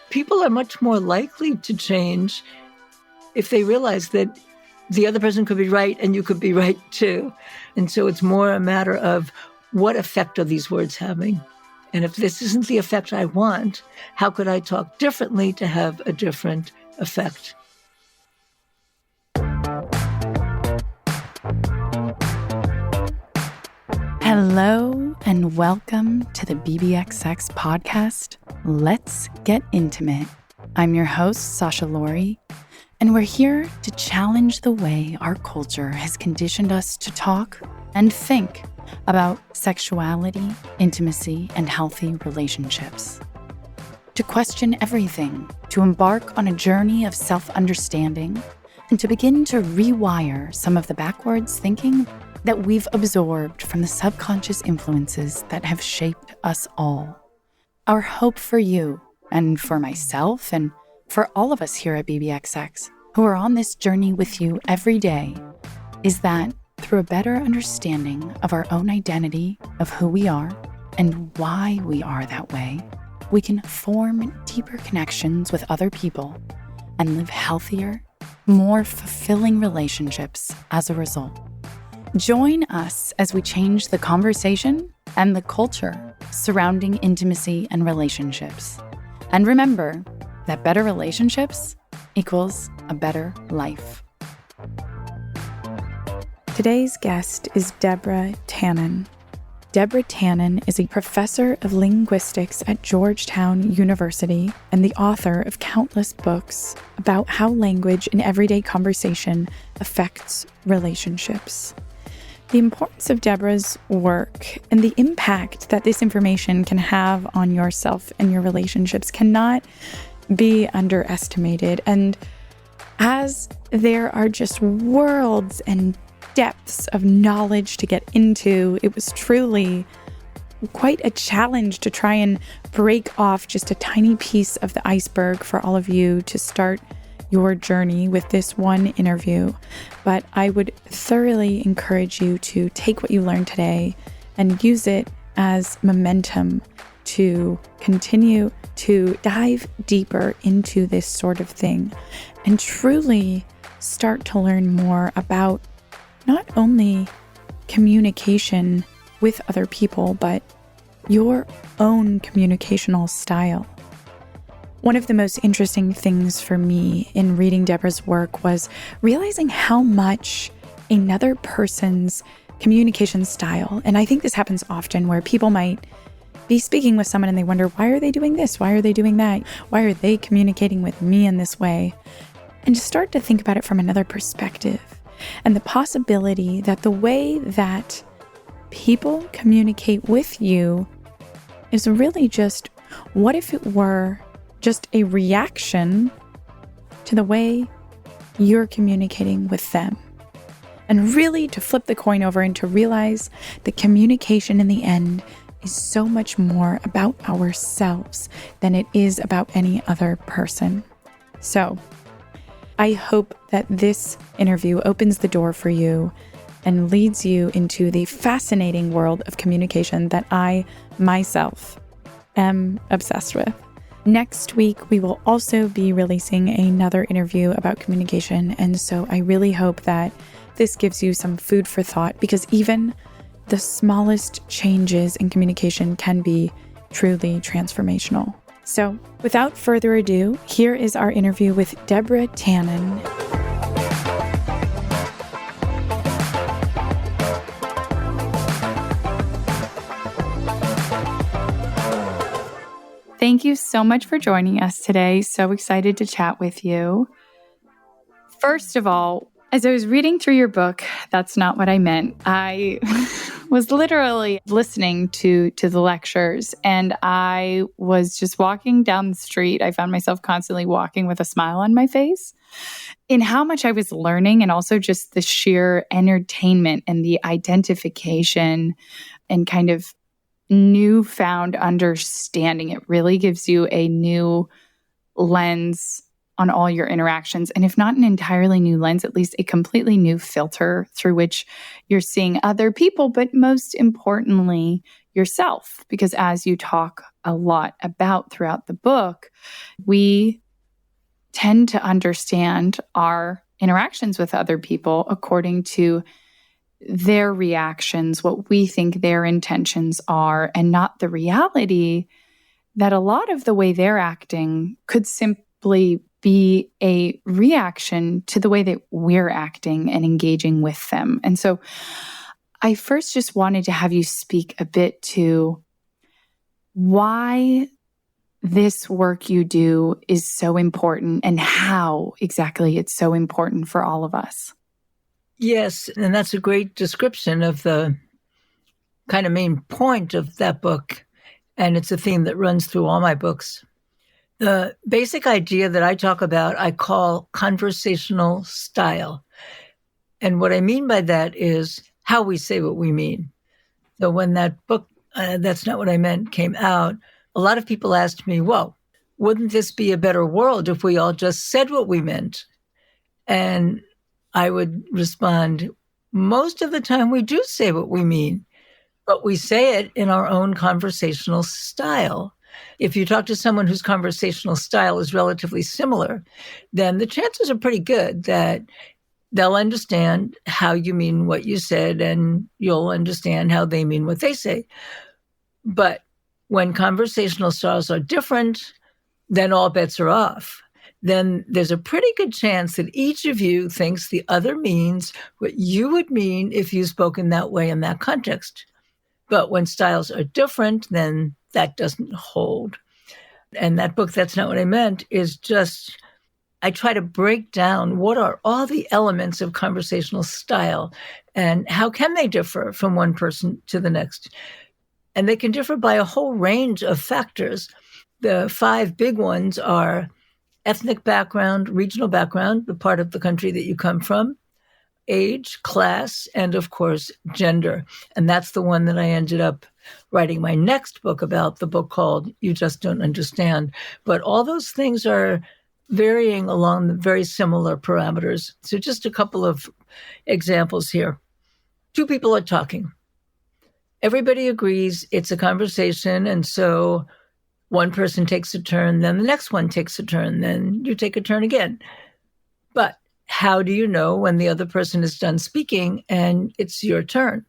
people are much more likely to change if they realize that the other person could be right and you could be right too. And so it's more a matter of what effect are these words having? And if this isn't the effect I want, how could I talk differently to have a different effect? Hello and welcome to the BBXX podcast, Let's Get Intimate. I'm your host, Sasha Laurie, and we're here to challenge the way our culture has conditioned us to talk and think about sexuality, intimacy, and healthy relationships. To question everything, to embark on a journey of self-understanding, and to begin to rewire some of the backwards thinking that we've absorbed from the subconscious influences that have shaped us all. Our hope for you, and for myself, and for all of us here at BBXX, who are on this journey with you every day, is that through a better understanding of our own identity, of who we are, and why we are that way, we can form deeper connections with other people and live healthier, more fulfilling relationships as a result. Join us as we change the conversation and the culture surrounding intimacy and relationships. And remember that better relationships equals a better life. Today's guest is Deborah Tannen. Deborah Tannen is a professor of linguistics at Georgetown University and the author of countless books about how language in everyday conversation affects relationships. The importance of Deborah's work and the impact that this information can have on yourself and your relationships cannot be underestimated. And as there are just worlds and depths of knowledge to get into, it was truly quite a challenge to try and break off just a tiny piece of the iceberg for all of you to start your journey with this one interview. But I would thoroughly encourage you to take what you learned today and use it as momentum to continue to dive deeper into this sort of thing and truly start to learn more about not only communication with other people, but your own communicational style. One of the most interesting things for me in reading Deborah's work was realizing how much another person's communication style, and I think this happens often where people might be speaking with someone and they wonder, why are they doing this? Why are they doing that? Why are they communicating with me in this way? And to start to think about it from another perspective and the possibility that the way that people communicate with you is really just, what if it were just a reaction to the way you're communicating with them? And really to flip the coin over and to realize that communication in the end is so much more about ourselves than it is about any other person. So I hope that this interview opens the door for you and leads you into the fascinating world of communication that I myself am obsessed with. Next week, we will also be releasing another interview about communication, and so I really hope that this gives you some food for thought, because even the smallest changes in communication can be truly transformational. So, without further ado, here is our interview with Deborah Tannen. Thank you so much for joining us today. So excited to chat with you. First of all, as I was reading through your book, that's not what I meant. I was literally listening to the lectures, and I was just walking down the street. I found myself constantly walking with a smile on my face in how much I was learning, and also just the sheer entertainment and the identification and kind of newfound understanding. It really gives you a new lens on all your interactions. And if not an entirely new lens, at least a completely new filter through which you're seeing other people, but most importantly, yourself. Because as you talk a lot about throughout the book, we tend to understand our interactions with other people according to their reactions, what we think their intentions are, and not the reality that a lot of the way they're acting could simply be a reaction to the way that we're acting and engaging with them. And so I first just wanted to have you speak a bit to why this work you do is so important and how exactly it's so important for all of us. Yes, and that's a great description of the kind of main point of that book. And it's a theme that runs through all my books. The basic idea that I talk about, I call conversational style. And what I mean by that is how we say what we mean. So when that book, That's Not What I Meant, came out, a lot of people asked me, well, wouldn't this be a better world if we all just said what we meant? And I would respond, most of the time we do say what we mean, but we say it in our own conversational style. If you talk to someone whose conversational style is relatively similar, then the chances are pretty good that they'll understand how you mean what you said, and you'll understand how they mean what they say. But when conversational styles are different, then all bets are off. Then there's a pretty good chance that each of you thinks the other means what you would mean if you spoke in that way in that context. But when styles are different, then that doesn't hold. And that book, That's Not What I Meant, is just, I try to break down what are all the elements of conversational style and how can they differ from one person to the next. And they can differ by a whole range of factors. The 5 big ones are ethnic background, regional background, the part of the country that you come from, age, class, and of course, gender. And that's the one that I ended up writing my next book about, the book called You Just Don't Understand. But all those things are varying along the very similar parameters. So just a couple of examples here. 2 people are talking. Everybody agrees it's a conversation, and so one person takes a turn, then the next one takes a turn, then you take a turn again. But how do you know when the other person is done speaking and it's your turn?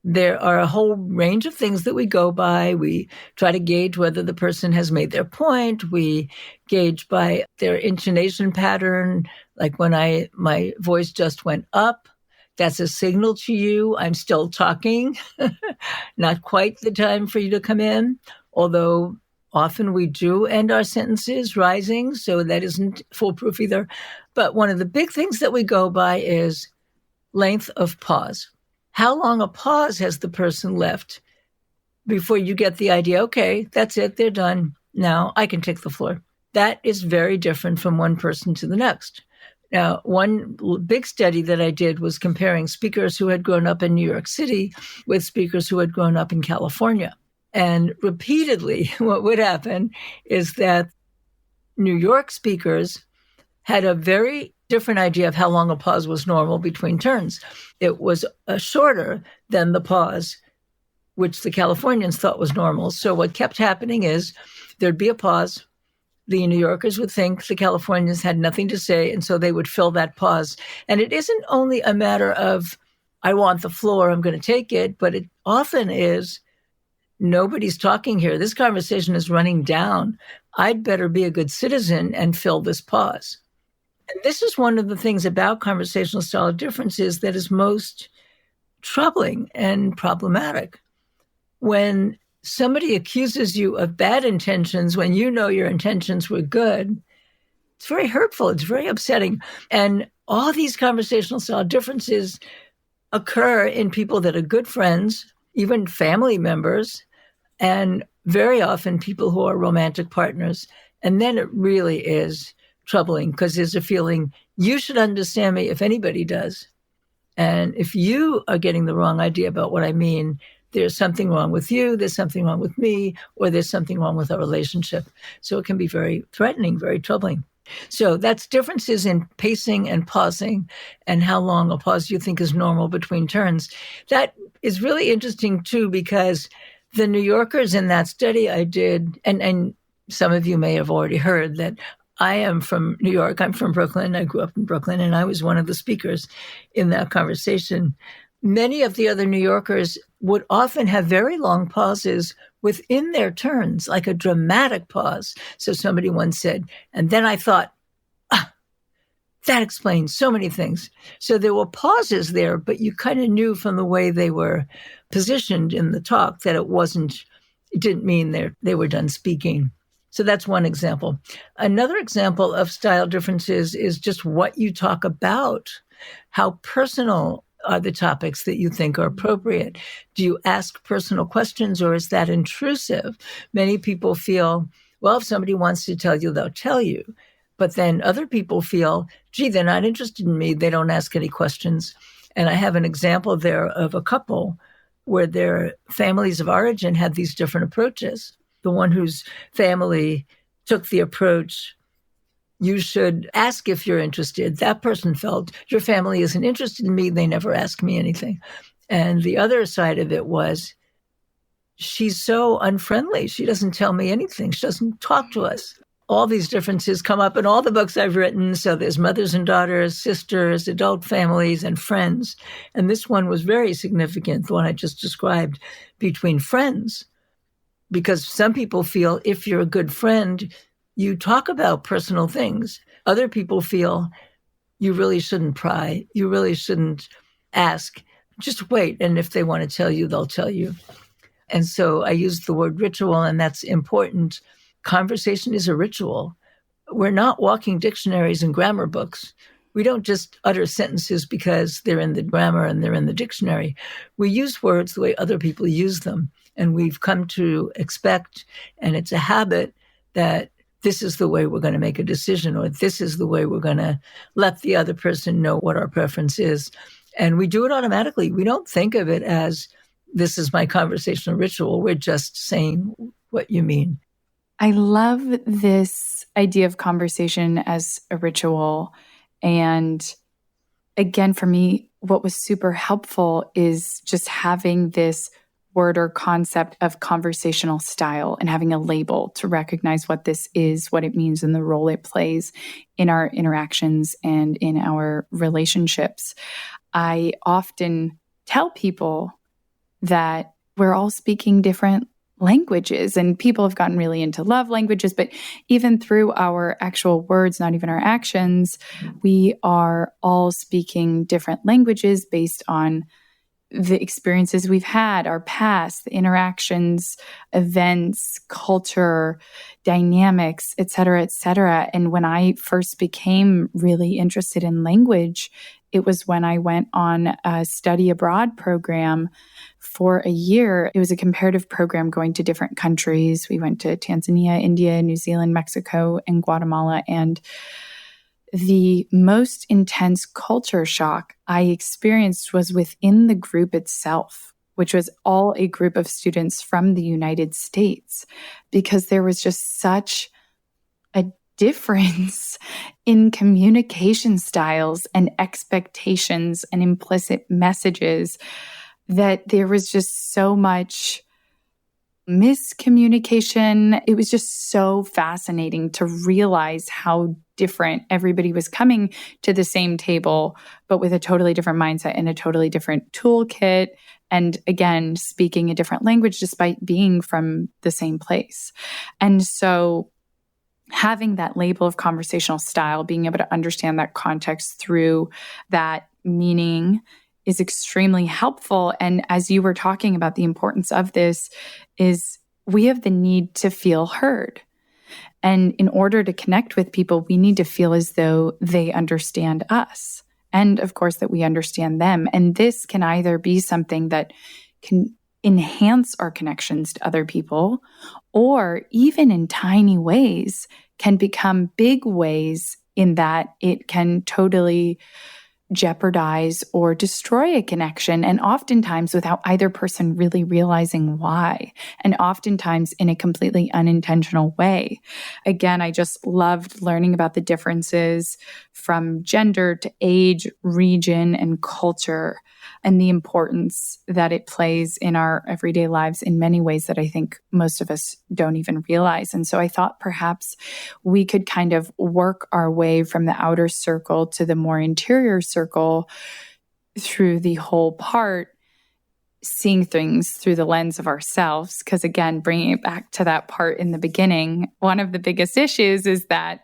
There are a whole range of things that we go by. We try to gauge whether the person has made their point. We gauge by their intonation pattern, like when my voice just went up. That's a signal to you, I'm still talking. Not quite the time for you to come in, although often we do end our sentences rising, so that isn't foolproof either. But one of the big things that we go by is length of pause. How long a pause has the person left before you get the idea, okay, that's it, they're done. Now I can take the floor. That is very different from one person to the next. Now, one big study that I did was comparing speakers who had grown up in New York City with speakers who had grown up in California. And repeatedly, what would happen is that New York speakers had a very different idea of how long a pause was normal between turns. It was shorter than the pause, which the Californians thought was normal. So what kept happening is there'd be a pause. The New Yorkers would think the Californians had nothing to say, and so they would fill that pause. And it isn't only a matter of, I want the floor, I'm going to take it, but it often is, nobody's talking here. This conversation is running down. I'd better be a good citizen and fill this pause. And this is one of the things about conversational style differences that is most troubling and problematic. When somebody accuses you of bad intentions when you know your intentions were good, it's very hurtful. It's very upsetting. And all these conversational style differences occur in people that are good friends, even family members, and very often people who are romantic partners. And then it really is troubling because there's a feeling you should understand me if anybody does. And if you are getting the wrong idea about what I mean, there's something wrong with you, there's something wrong with me, or there's something wrong with our relationship. So it can be very threatening, very troubling. So that's differences in pacing and pausing and how long a pause you think is normal between turns. That is really interesting too, because the New Yorkers in that study I did, and some of you may have already heard that I am from New York. I'm from Brooklyn. I grew up in Brooklyn, and I was one of the speakers in that conversation. Many of the other New Yorkers would often have very long pauses within their turns, like a dramatic pause. So somebody once said, and then I thought, that explains so many things. So there were pauses there, but you kind of knew from the way they were positioned in the talk that it didn't mean they were done speaking. So that's one example. Another example of style differences is just what you talk about. How personal are the topics that you think are appropriate? Do you ask personal questions, or is that intrusive? Many people feel, well, if somebody wants to tell you, they'll tell you. But then other people feel, gee, they're not interested in me. They don't ask any questions. And I have an example there of a couple where their families of origin had these different approaches. The one whose family took the approach, you should ask if you're interested. That person felt, your family isn't interested in me. They never ask me anything. And the other side of it was, she's so unfriendly. She doesn't tell me anything. She doesn't talk to us. All these differences come up in all the books I've written. So there's mothers and daughters, sisters, adult families, and friends. And this one was very significant, the one I just described, between friends. Because some people feel if you're a good friend, you talk about personal things. Other people feel you really shouldn't pry. You really shouldn't ask. Just wait. And if they want to tell you, they'll tell you. And so I used the word ritual, and that's important. Conversation is a ritual. We're not walking dictionaries and grammar books. We don't just utter sentences because they're in the grammar and they're in the dictionary. We use words the way other people use them. And we've come to expect, and it's a habit, that this is the way we're going to make a decision, or this is the way we're going to let the other person know what our preference is. And we do it automatically. We don't think of it as, this is my conversational ritual. We're just saying what you mean. I love this idea of conversation as a ritual. And again, for me, what was super helpful is just having this word or concept of conversational style and having a label to recognize what this is, what it means, and the role it plays in our interactions and in our relationships. I often tell people that we're all speaking different languages, and people have gotten really into love languages, but even through our actual words, not even our actions, we are all speaking different languages based on the experiences we've had, our past, the interactions, events, culture, dynamics, et cetera, et cetera. And when I first became really interested in language, it was when I went on a study abroad program for a year. It was a comparative program going to different countries. We went to Tanzania, India, New Zealand, Mexico, and Guatemala. And the most intense culture shock I experienced was within the group itself, which was all a group of students from the United States, because there was just such a difference in communication styles and expectations and implicit messages that there was just so much miscommunication. It was just so fascinating to realize how different everybody was coming to the same table, but with a totally different mindset and a totally different toolkit. And again, speaking a different language despite being from the same place. And so having that label of conversational style, being able to understand that context through that meaning is extremely helpful. And as you were talking about, the importance of this is we have the need to feel heard. And in order to connect with people, we need to feel as though they understand us. And of course, that we understand them. And this can either be something that can enhance our connections to other people, or even in tiny ways can become big ways in that it can totally jeopardize or destroy a connection, and oftentimes without either person really realizing why, and oftentimes in a completely unintentional way. Again, I just loved learning about the differences from gender to age, region, and culture, and the importance that it plays in our everyday lives in many ways that I think most of us don't even realize. And so I thought perhaps we could kind of work our way from the outer circle to the more interior circle through the whole part, seeing things through the lens of ourselves. Because again, bringing it back to that part in the beginning, one of the biggest issues is that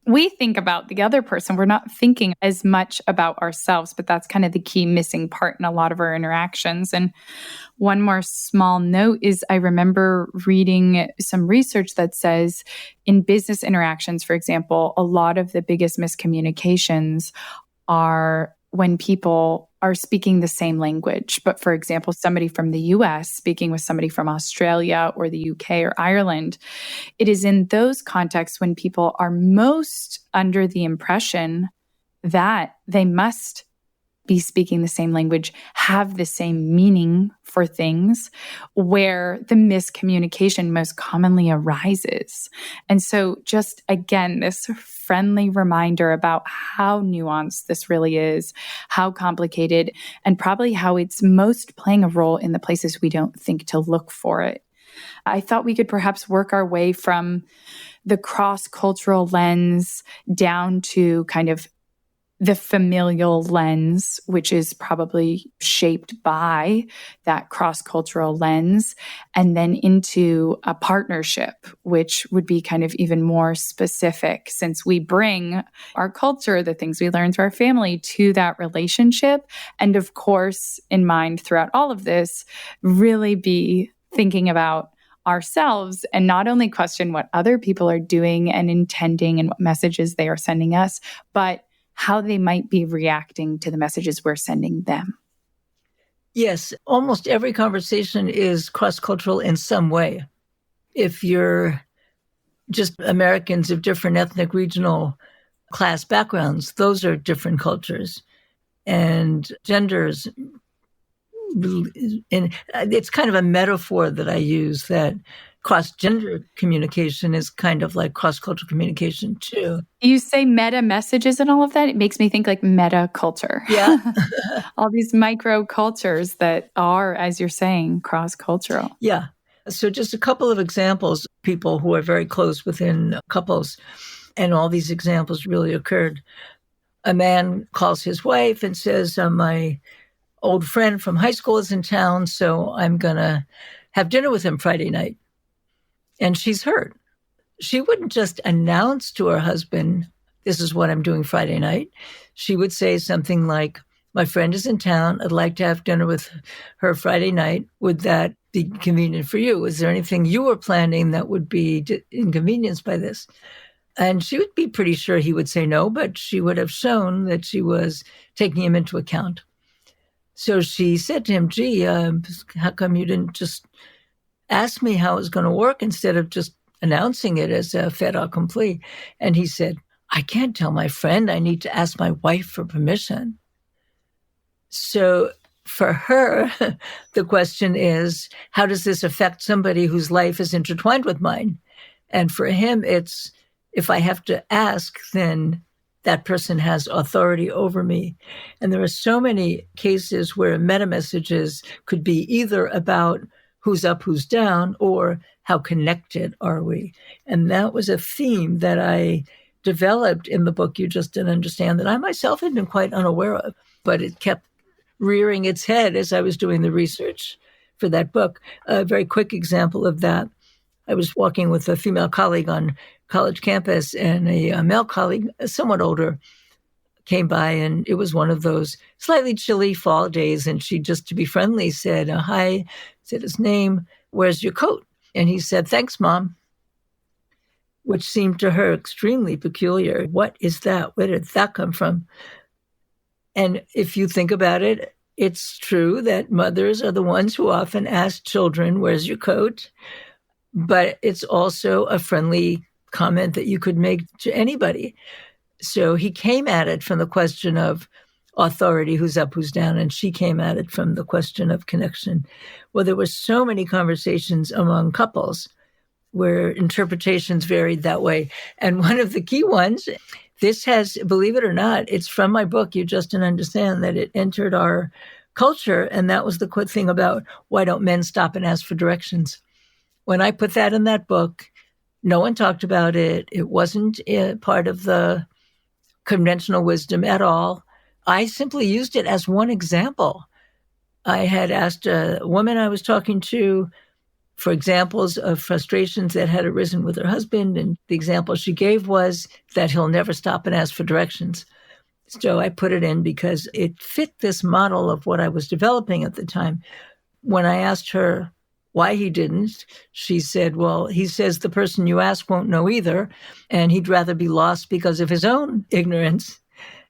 we think about the other person. We're not thinking as much about ourselves, but that's kind of the key missing part in a lot of our interactions. And one more small note is I remember reading some research that says in business interactions, for example, a lot of the biggest miscommunications are when people are speaking the same language. But for example, somebody from the US speaking with somebody from Australia or the UK or Ireland, it is in those contexts when people are most under the impression that they must be speaking the same language, have the same meaning for things, where the miscommunication most commonly arises. And so just again, this friendly reminder about how nuanced this really is, how complicated, and probably how it's most playing a role in the places we don't think to look for it. I thought we could perhaps work our way from the cross-cultural lens down to kind of the familial lens, which is probably shaped by that cross-cultural lens, and then into a partnership, which would be kind of even more specific, since we bring our culture, the things we learn through our family, to that relationship. And of course, in mind throughout all of this, really be thinking about ourselves and not only question what other people are doing and intending and what messages they are sending us, but how they might be reacting to the messages we're sending them. Yes, almost every conversation is cross-cultural in some way. If you're just Americans of different ethnic, regional, class backgrounds, those are different cultures. And genders, and it's kind of a metaphor that I use, that cross-gender communication is kind of like cross-cultural communication too. You say meta messages and all of that. It makes me think like meta culture. Yeah. All these micro cultures that are, as you're saying, cross-cultural. Yeah. So just a couple of examples, people who are very close within couples, and all these examples really occurred. A man calls his wife and says, my old friend from high school is in town, so I'm going to have dinner with him Friday night. And she's hurt. She wouldn't just announce to her husband, this is what I'm doing Friday night. She would say something like, my friend is in town. I'd like to have dinner with her Friday night. Would that be convenient for you? Is there anything you were planning that would be inconvenienced by this? And she would be pretty sure he would say no, but she would have shown that she was taking him into account. So she said to him, gee, how come you didn't just ask me how it was going to work instead of just announcing it as a fait accompli? And he said, I can't tell my friend. I need to ask my wife for permission. So for her, the question is, how does this affect somebody whose life is intertwined with mine? And for him, it's, if I have to ask, then that person has authority over me. And there are so many cases where meta messages could be either about who's up, who's down, or how connected are we? And that was a theme that I developed in the book You Just Didn't Understand, that I myself had been quite unaware of, but it kept rearing its head as I was doing the research for that book. A very quick example of that, I was walking with a female colleague on college campus, and a male colleague, somewhat older, came by, and it was one of those slightly chilly fall days, and she, just to be friendly, said, hi, said his name, where's your coat? And he said, thanks, Mom, which seemed to her extremely peculiar. What is that? Where did that come from? And if you think about it, it's true that mothers are the ones who often ask children, where's your coat? But it's also a friendly comment that you could make to anybody. So he came at it from the question of, authority, who's up, who's down, and she came at it from the question of connection. Well, there were so many conversations among couples where interpretations varied that way. And one of the key ones, this has, believe it or not, it's from my book, You Just Don't Understand, that it entered our culture. And that was the quick thing about why don't men stop and ask for directions? When I put that in that book, no one talked about it. It wasn't part of the conventional wisdom at all. I simply used it as one example. I had asked a woman I was talking to for examples of frustrations that had arisen with her husband, and the example she gave was that he'll never stop and ask for directions. So I put it in because it fit this model of what I was developing at the time. When I asked her why he didn't, she said, well, he says the person you ask won't know either, and he'd rather be lost because of his own ignorance,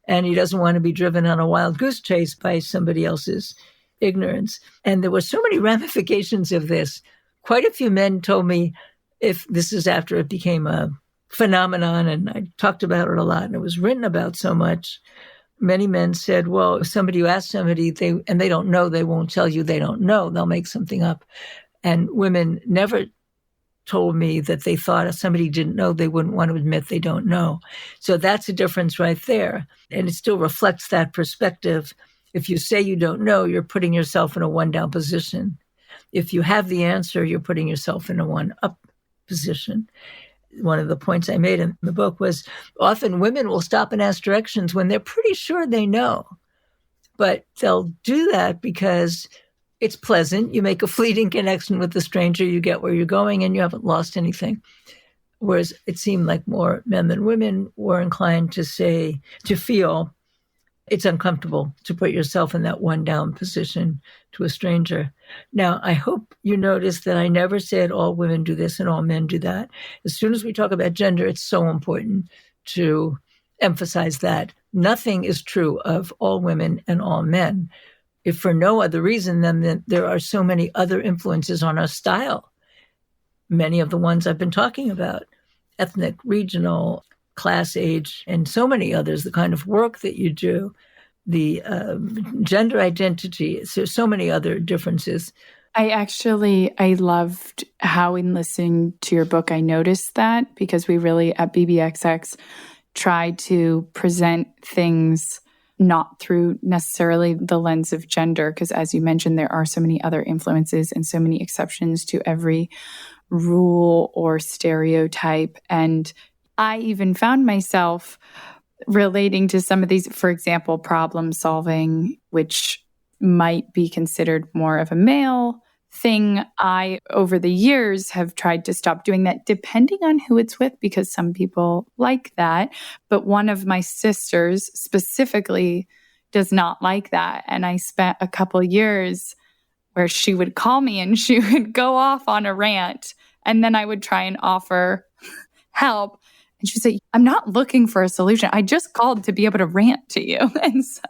and he doesn't want to be driven on a wild goose chase by somebody else's ignorance. And there were so many ramifications of this. Quite a few men told me, if this is after it became a phenomenon, and I talked about it a lot, and it was written about so much, many men said, well, if somebody who asks somebody and they don't know, they won't tell you they don't know. They'll make something up. And women never told me that they thought if somebody didn't know, they wouldn't want to admit they don't know. So that's a difference right there. And it still reflects that perspective. If you say you don't know, you're putting yourself in a one-down position. If you have the answer, you're putting yourself in a one-up position. One of the points I made in the book was often women will stop and ask directions when they're pretty sure they know. But they'll do that because it's pleasant. You make a fleeting connection with the stranger, you get where you're going, and you haven't lost anything. Whereas it seemed like more men than women were inclined to feel it's uncomfortable to put yourself in that one-down position to a stranger. Now, I hope you notice that I never said all women do this and all men do that. As soon as we talk about gender, it's so important to emphasize that. Nothing is true of all women and all men. If for no other reason than that there are so many other influences on our style. Many of the ones I've been talking about, ethnic, regional, class, age, and so many others, the kind of work that you do, the gender identity, so many other differences. I loved how in listening to your book, I noticed that because we really at BBXX try to present things not through necessarily the lens of gender, because as you mentioned, there are so many other influences and so many exceptions to every rule or stereotype. And I even found myself relating to some of these, for example, problem solving, which might be considered more of a male thing. I, over the years, have tried to stop doing that depending on who it's with, because some people like that. But one of my sisters specifically does not like that. And I spent a couple years where she would call me and she would go off on a rant. And then I would try and offer help. And she'd say, I'm not looking for a solution. I just called to be able to rant to you. And so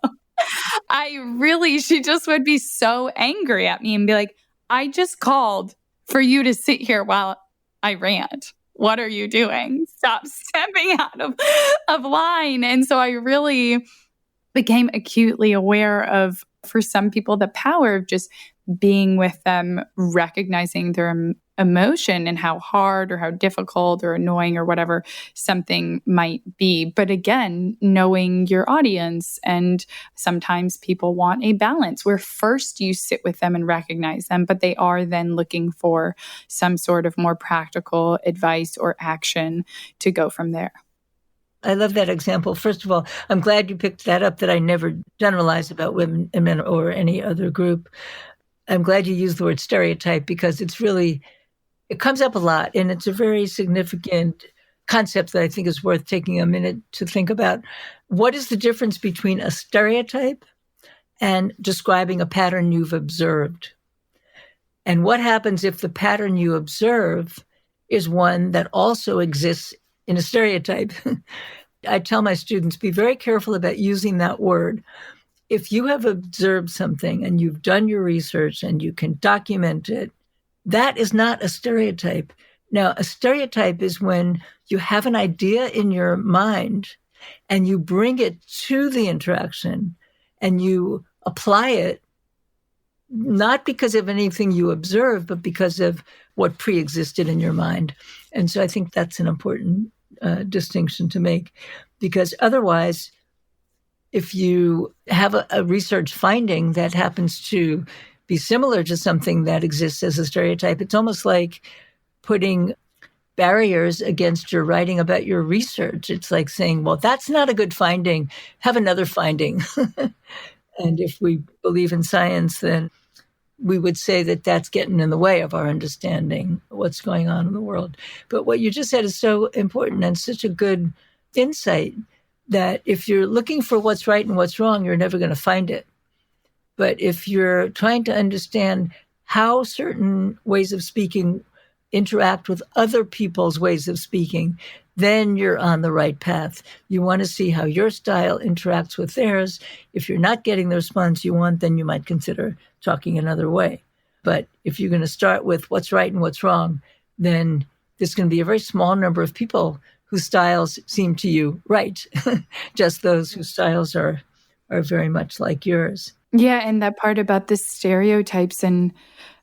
she just would be so angry at me and be like, I just called for you to sit here while I rant. What are you doing? Stop stepping out of line. And so I really became acutely aware of, for some people, the power of just being with them, recognizing their emotion and how hard or how difficult or annoying or whatever something might be. But again, knowing your audience, and sometimes people want a balance where first you sit with them and recognize them, but they are then looking for some sort of more practical advice or action to go from there. I love that example. First of all, I'm glad you picked that up, that I never generalize about women and men or any other group. I'm glad you used the word stereotype, because it comes up a lot, and it's a very significant concept that I think is worth taking a minute to think about. What is the difference between a stereotype and describing a pattern you've observed? And what happens if the pattern you observe is one that also exists in a stereotype? I tell my students, be very careful about using that word. If you have observed something and you've done your research and you can document it, that is not a stereotype. Now, a stereotype is when you have an idea in your mind and you bring it to the interaction and you apply it, not because of anything you observe, but because of what pre-existed in your mind. And so I think that's an important distinction to make, because otherwise, if you have a research finding that happens to be similar to something that exists as a stereotype, it's almost like putting barriers against your writing about your research. It's like saying, well, that's not a good finding. Have another finding. And if we believe in science, then we would say that that's getting in the way of our understanding what's going on in the world. But what you just said is so important and such a good insight, that if you're looking for what's right and what's wrong, you're never going to find it. But if you're trying to understand how certain ways of speaking interact with other people's ways of speaking, then you're on the right path. You want to see how your style interacts with theirs. If you're not getting the response you want, then you might consider talking another way. But if you're going to start with what's right and what's wrong, then there's going to be a very small number of people whose styles seem to you right, just those whose styles are very much like yours. Yeah, and that part about the stereotypes, and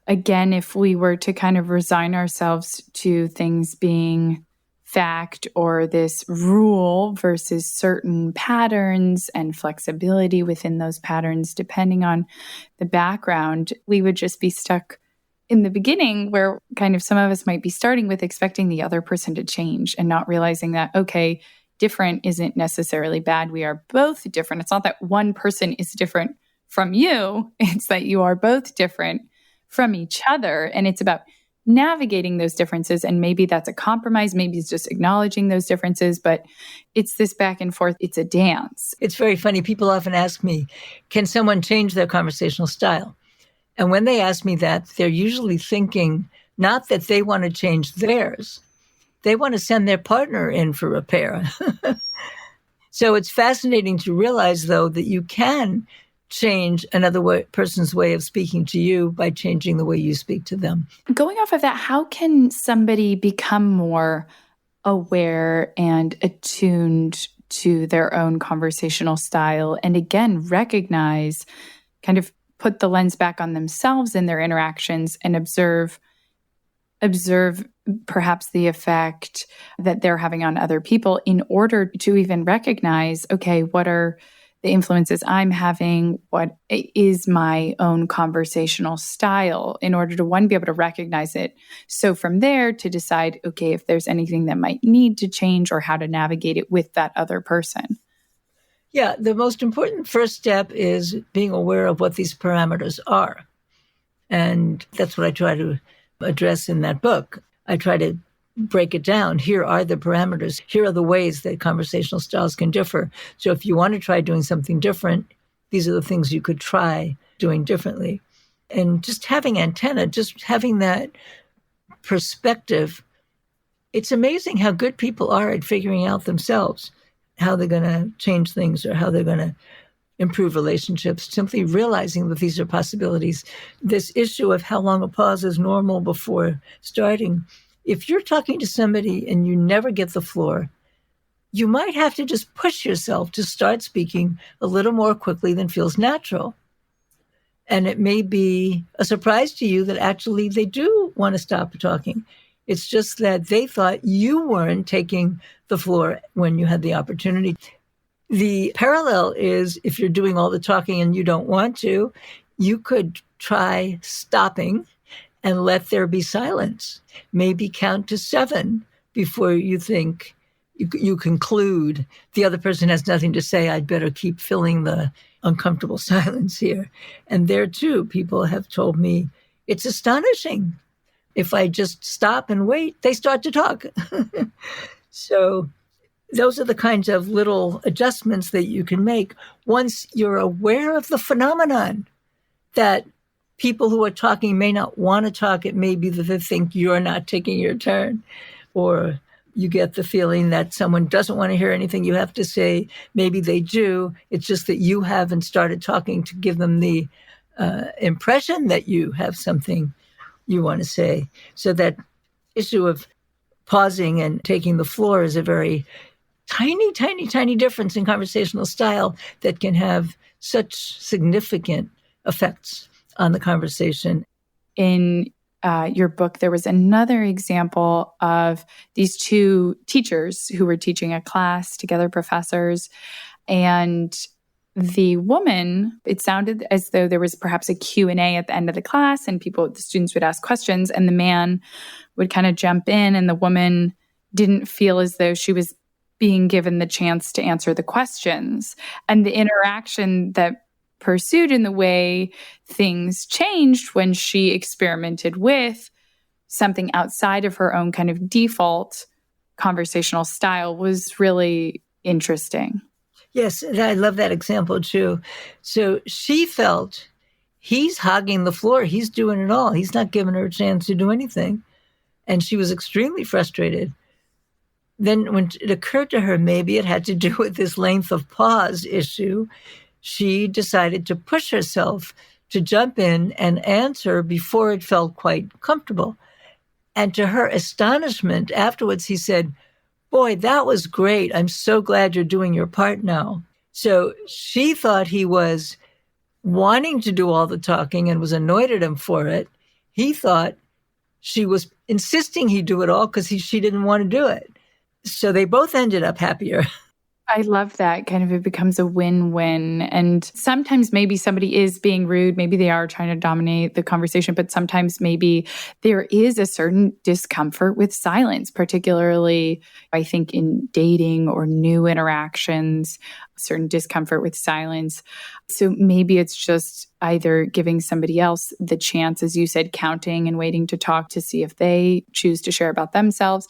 again, if we were to kind of resign ourselves to things being fact or this rule versus certain patterns and flexibility within those patterns, depending on the background, we would just be stuck in the beginning where kind of some of us might be starting with expecting the other person to change and not realizing that, okay, different isn't necessarily bad. We are both different. It's not that one person is different from you. It's that you are both different from each other. And it's about navigating those differences. And maybe that's a compromise. Maybe it's just acknowledging those differences, but it's this back and forth. It's a dance. It's very funny. People often ask me, can someone change their conversational style? And when they ask me that, they're usually thinking not that they want to change theirs. They want to send their partner in for repair. So it's fascinating to realize, though, that you can change another person's way of speaking to you by changing the way you speak to them. Going off of that, how can somebody become more aware and attuned to their own conversational style, and again, recognize, kind of put the lens back on themselves in their interactions and observe perhaps the effect that they're having on other people, in order to even recognize, okay, what are the influences I'm having? What is my own conversational style, in order to, one, be able to recognize it. So from there to decide, okay, if there's anything that might need to change or how to navigate it with that other person. Yeah, the most important first step is being aware of what these parameters are. And that's what I try to address in that book. I try to break it down. Here are the parameters. Here are the ways that conversational styles can differ. So if you want to try doing something different, these are the things you could try doing differently. And just having antenna, just having that perspective, it's amazing how good people are at figuring out themselves how they're going to change things or how they're going to improve relationships, simply realizing that these are possibilities. This issue of how long a pause is normal before starting, if you're talking to somebody and you never get the floor, you might have to just push yourself to start speaking a little more quickly than feels natural. And it may be a surprise to you that actually they do want to stop talking. It's just that they thought you weren't taking the floor when you had the opportunity. The parallel is, if you're doing all the talking and you don't want to, you could try stopping and let there be silence. Maybe count to 7 before you think you conclude the other person has nothing to say. I'd better keep filling the uncomfortable silence here. And there too, people have told me it's astonishing. If I just stop and wait, they start to talk. So those are the kinds of little adjustments that you can make once you're aware of the phenomenon that people who are talking may not want to talk. It may be that they think you're not taking your turn, or you get the feeling that someone doesn't want to hear anything you have to say. Maybe they do. It's just that you haven't started talking to give them the impression that you have something you want to say. So that issue of pausing and taking the floor is a very tiny, tiny, tiny difference in conversational style that can have such significant effects on the conversation. In your book, there was another example of these two teachers who were teaching a class together, professors, and the woman, it sounded as though there was perhaps a Q&A at the end of the class and the students would ask questions and the man would kind of jump in, and the woman didn't feel as though she was being given the chance to answer the questions. And the interaction that pursued in the way things changed when she experimented with something outside of her own kind of default conversational style was really interesting. Yes, and I love that example too. So she felt he's hogging the floor. He's doing it all. He's not giving her a chance to do anything. And she was extremely frustrated. Then when it occurred to her, maybe it had to do with this length of pause issue, she decided to push herself to jump in and answer before it felt quite comfortable. And to her astonishment, afterwards, he said, "Boy, that was great. I'm so glad you're doing your part now." So she thought he was wanting to do all the talking and was annoyed at him for it. He thought she was insisting he do it all because she didn't want to do it. So they both ended up happier. I love that. Kind of it becomes a win-win. And sometimes maybe somebody is being rude. Maybe they are trying to dominate the conversation, but sometimes maybe there is a certain discomfort with silence, particularly, I think, in dating or new interactions, certain discomfort with silence. So maybe it's just either giving somebody else the chance, as you said, counting and waiting to talk to see if they choose to share about themselves,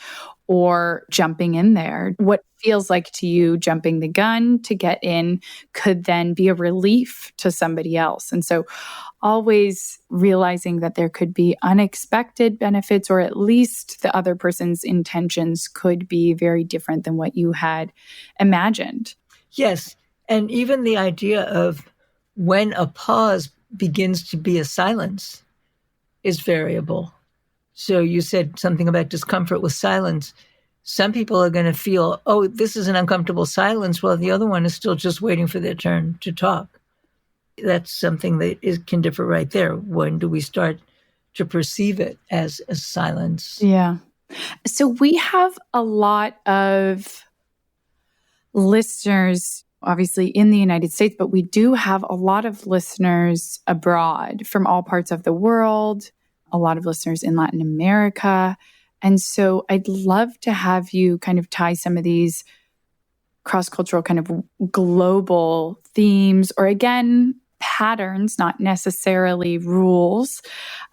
or jumping in there. What feels like to you jumping the gun to get in could then be a relief to somebody else. And so always realizing that there could be unexpected benefits, or at least the other person's intentions could be very different than what you had imagined. Yes. And even the idea of when a pause begins to be a silence is variable. So you said something about discomfort with silence. Some people are going to feel, oh, this is an uncomfortable silence, while the other one is still just waiting for their turn to talk. That's something that can differ right there. When do we start to perceive it as a silence? Yeah. So we have a lot of listeners, obviously in the United States, but we do have a lot of listeners abroad from all parts of the world, a lot of listeners in Latin America. And so I'd love to have you kind of tie some of these cross-cultural kind of global themes, or again, patterns, not necessarily rules,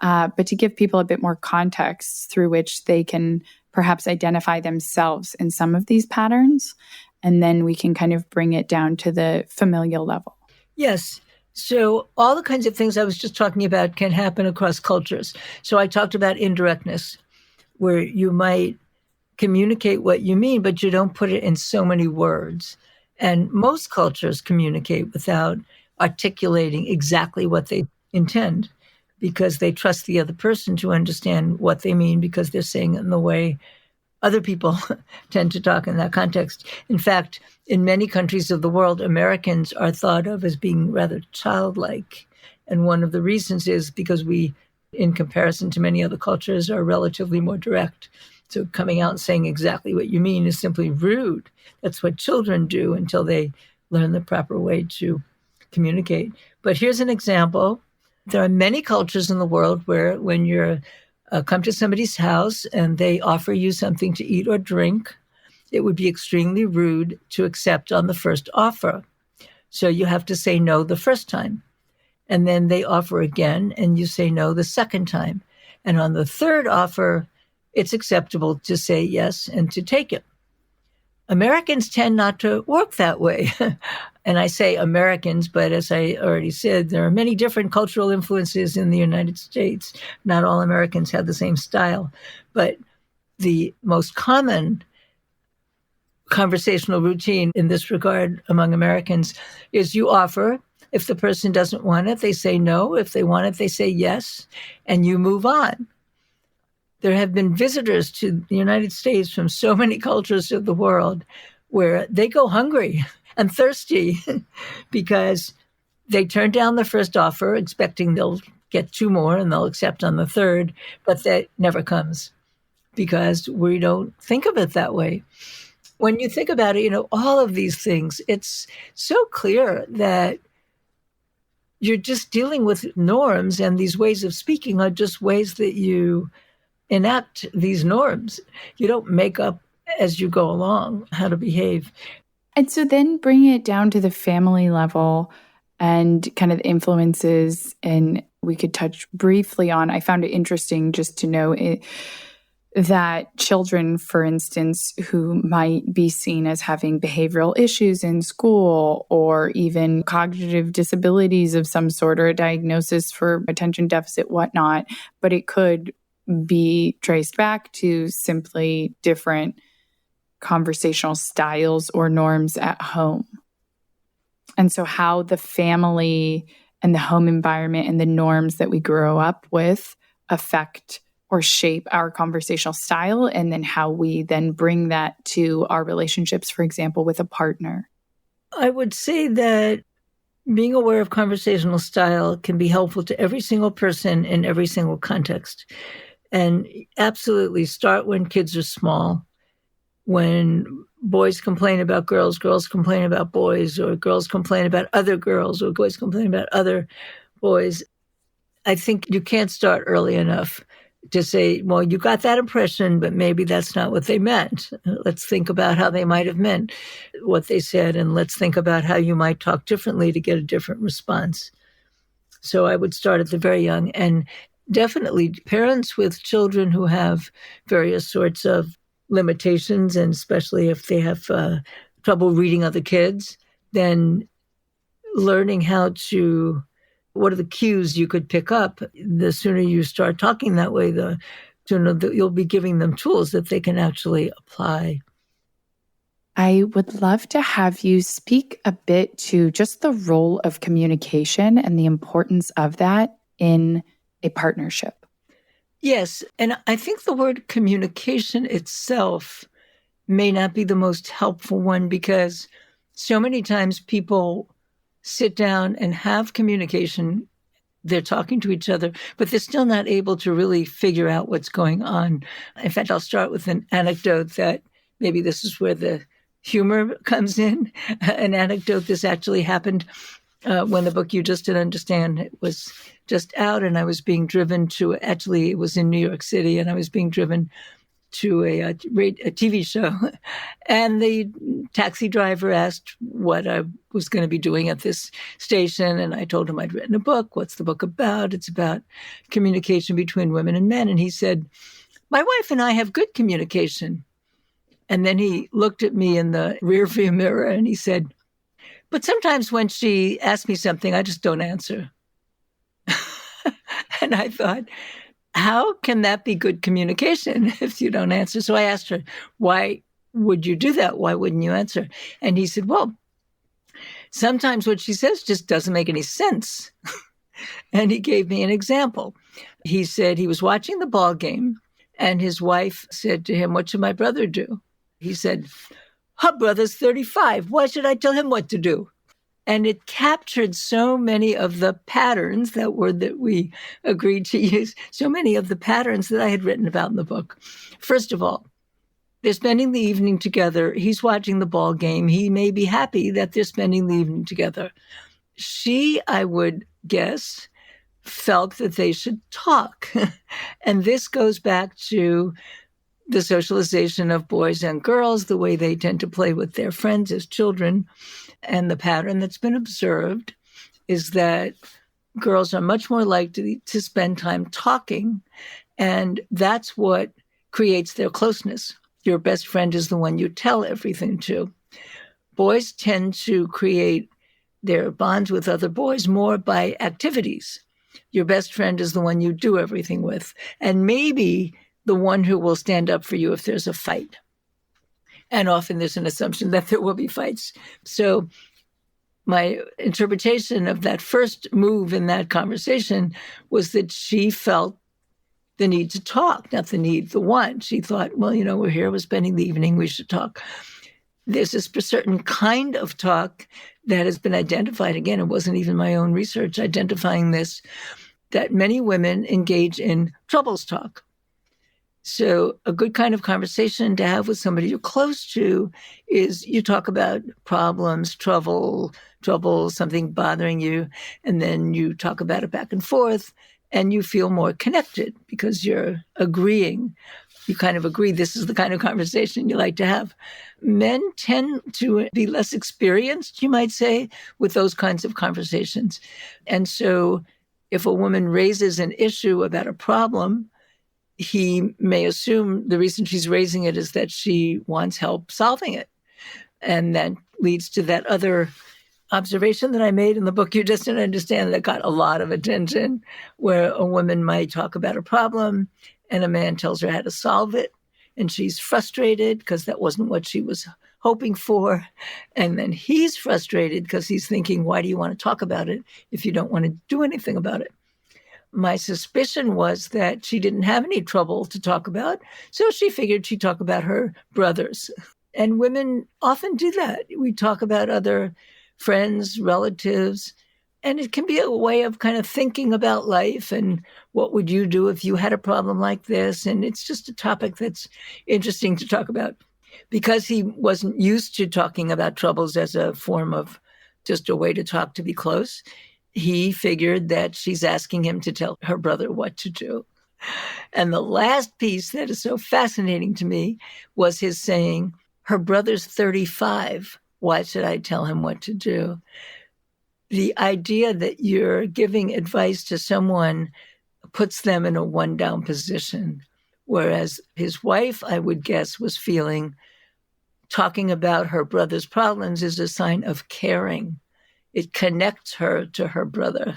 but to give people a bit more context through which they can perhaps identify themselves in some of these patterns. And then we can kind of bring it down to the familial level. Yes. So all the kinds of things I was just talking about can happen across cultures. So I talked about indirectness, where you might communicate what you mean, but you don't put it in so many words. And most cultures communicate without articulating exactly what they intend, because they trust the other person to understand what they mean, because they're saying it in the way other people tend to talk in that context. In fact, in many countries of the world, Americans are thought of as being rather childlike. And one of the reasons is because we, in comparison to many other cultures, are relatively more direct. So coming out and saying exactly what you mean is simply rude. That's what children do until they learn the proper way to communicate. But here's an example. There are many cultures in the world where when you're come to somebody's house and they offer you something to eat or drink, it would be extremely rude to accept on the first offer. So you have to say no the first time. And then they offer again, and you say no the second time. And on the third offer, it's acceptable to say yes and to take it. Americans tend not to work that way. And I say Americans, but as I already said, there are many different cultural influences in the United States. Not all Americans have the same style. But the most common conversational routine in this regard among Americans is you offer. If the person doesn't want it, they say no. If they want it, they say yes, and you move on. There have been visitors to the United States from so many cultures of the world where they go hungry and thirsty because they turn down the first offer expecting they'll get two more and they'll accept on the third, but that never comes because we don't think of it that way. When you think about it, all of these things, it's so clear that you're just dealing with norms, and these ways of speaking are just ways that you enact these norms. You don't make up as you go along how to behave. And so then bringing it down to the family level and kind of influences, and we could touch briefly on, I found it interesting just to know that children, for instance, who might be seen as having behavioral issues in school or even cognitive disabilities of some sort or a diagnosis for attention deficit, whatnot, but it could be traced back to simply different conversational styles or norms at home. And so how the family and the home environment and the norms that we grow up with affect or shape our conversational style, and then how we then bring that to our relationships, for example, with a partner. I would say that being aware of conversational style can be helpful to every single person in every single context. And absolutely start when kids are small. When boys complain about girls, girls complain about boys, or girls complain about other girls, or boys complain about other boys. I think you can't start early enough to say, well, you got that impression, but maybe that's not what they meant. Let's think about how they might have meant what they said, and let's think about how you might talk differently to get a different response. So I would start at the very young. And definitely parents with children who have various sorts of limitations, and especially if they have trouble reading other kids, then learning what are the cues you could pick up. The sooner you start talking that way, the sooner you'll be giving them tools that they can actually apply. I would love to have you speak a bit to just the role of communication and the importance of that in a partnership. Yes, and I think the word communication itself may not be the most helpful one, because so many times people sit down and have communication. They're talking to each other, but they're still not able to really figure out what's going on. In fact, I'll start with an anecdote that maybe this is where the humor comes in. An anecdote. This actually happened when the book You Just Didn't Understand was just out, and I was being driven to, actually it was in New York City, and I was being driven to a TV show. And the taxi driver asked what I was going to be doing at this station. And I told him I'd written a book. What's the book about? It's about communication between women and men. And he said, my wife and I have good communication. And then he looked at me in the rearview mirror and he said, but sometimes when she asks me something, I just don't answer. And I thought, how can that be good communication if you don't answer? So I asked her, why would you do that? Why wouldn't you answer? And he said, well, sometimes what she says just doesn't make any sense. And he gave me an example. He said he was watching the ball game and his wife said to him, what should my brother do? He said, her brother's 35. Why should I tell him what to do? And it captured so many of the patterns, that word that we agreed to use, so many of the patterns that I had written about in the book. First of all, they're spending the evening together. He's watching the ball game. He may be happy that they're spending the evening together. She, I would guess, felt that they should talk. And this goes back to the socialization of boys and girls, the way they tend to play with their friends as children. And the pattern that's been observed is that girls are much more likely to spend time talking, and that's what creates their closeness. Your best friend is the one you tell everything to. Boys tend to create their bonds with other boys more by activities. Your best friend is the one you do everything with, and maybe the one who will stand up for you if there's a fight. And often there's an assumption that there will be fights. So my interpretation of that first move in that conversation was that she felt the need to talk, not the need, the want. She thought, well, we're here, we're spending the evening, we should talk. There's this certain kind of talk that has been identified. Again, it wasn't even my own research identifying this, that many women engage in troubles talk. So a good kind of conversation to have with somebody you're close to is you talk about problems, trouble, something bothering you, and then you talk about it back and forth, and you feel more connected because you're agreeing. You kind of agree this is the kind of conversation you like to have. Men tend to be less experienced, you might say, with those kinds of conversations. And so if a woman raises an issue about a problem, he may assume the reason she's raising it is that she wants help solving it. And that leads to that other observation that I made in the book You Just Didn't Understand that got a lot of attention, where a woman might talk about a problem and a man tells her how to solve it. And she's frustrated because that wasn't what she was hoping for. And then he's frustrated because he's thinking, why do you want to talk about it if you don't want to do anything about it? My suspicion was that she didn't have any trouble to talk about, so she figured she'd talk about her brothers. And women often do that. We talk about other friends, relatives, and it can be a way of kind of thinking about life and what would you do if you had a problem like this? And it's just a topic that's interesting to talk about. Because he wasn't used to talking about troubles as a form of just a way to talk to be close, he figured that she's asking him to tell her brother what to do. And the last piece that is so fascinating to me was his saying, her brother's 35. Why should I tell him what to do? The idea that you're giving advice to someone puts them in a one-down position, whereas his wife, I would guess, was feeling talking about her brother's problems is a sign of caring. It connects her to her brother.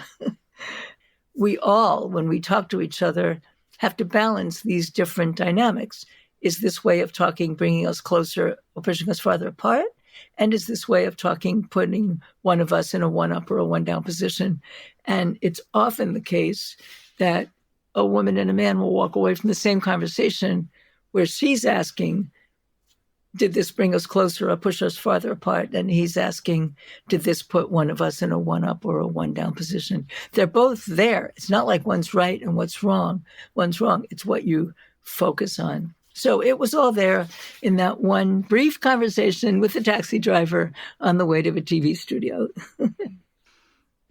We all, when we talk to each other, have to balance these different dynamics. Is this way of talking bringing us closer or pushing us farther apart? And is this way of talking putting one of us in a one-up or a one-down position? And it's often the case that a woman and a man will walk away from the same conversation where she's asking, did this bring us closer or push us farther apart? And he's asking, did this put one of us in a one-up or a one-down position? They're both there. It's not like one's right and what's wrong. One's wrong. It's what you focus on. So it was all there in that one brief conversation with the taxi driver on the way to the TV studio.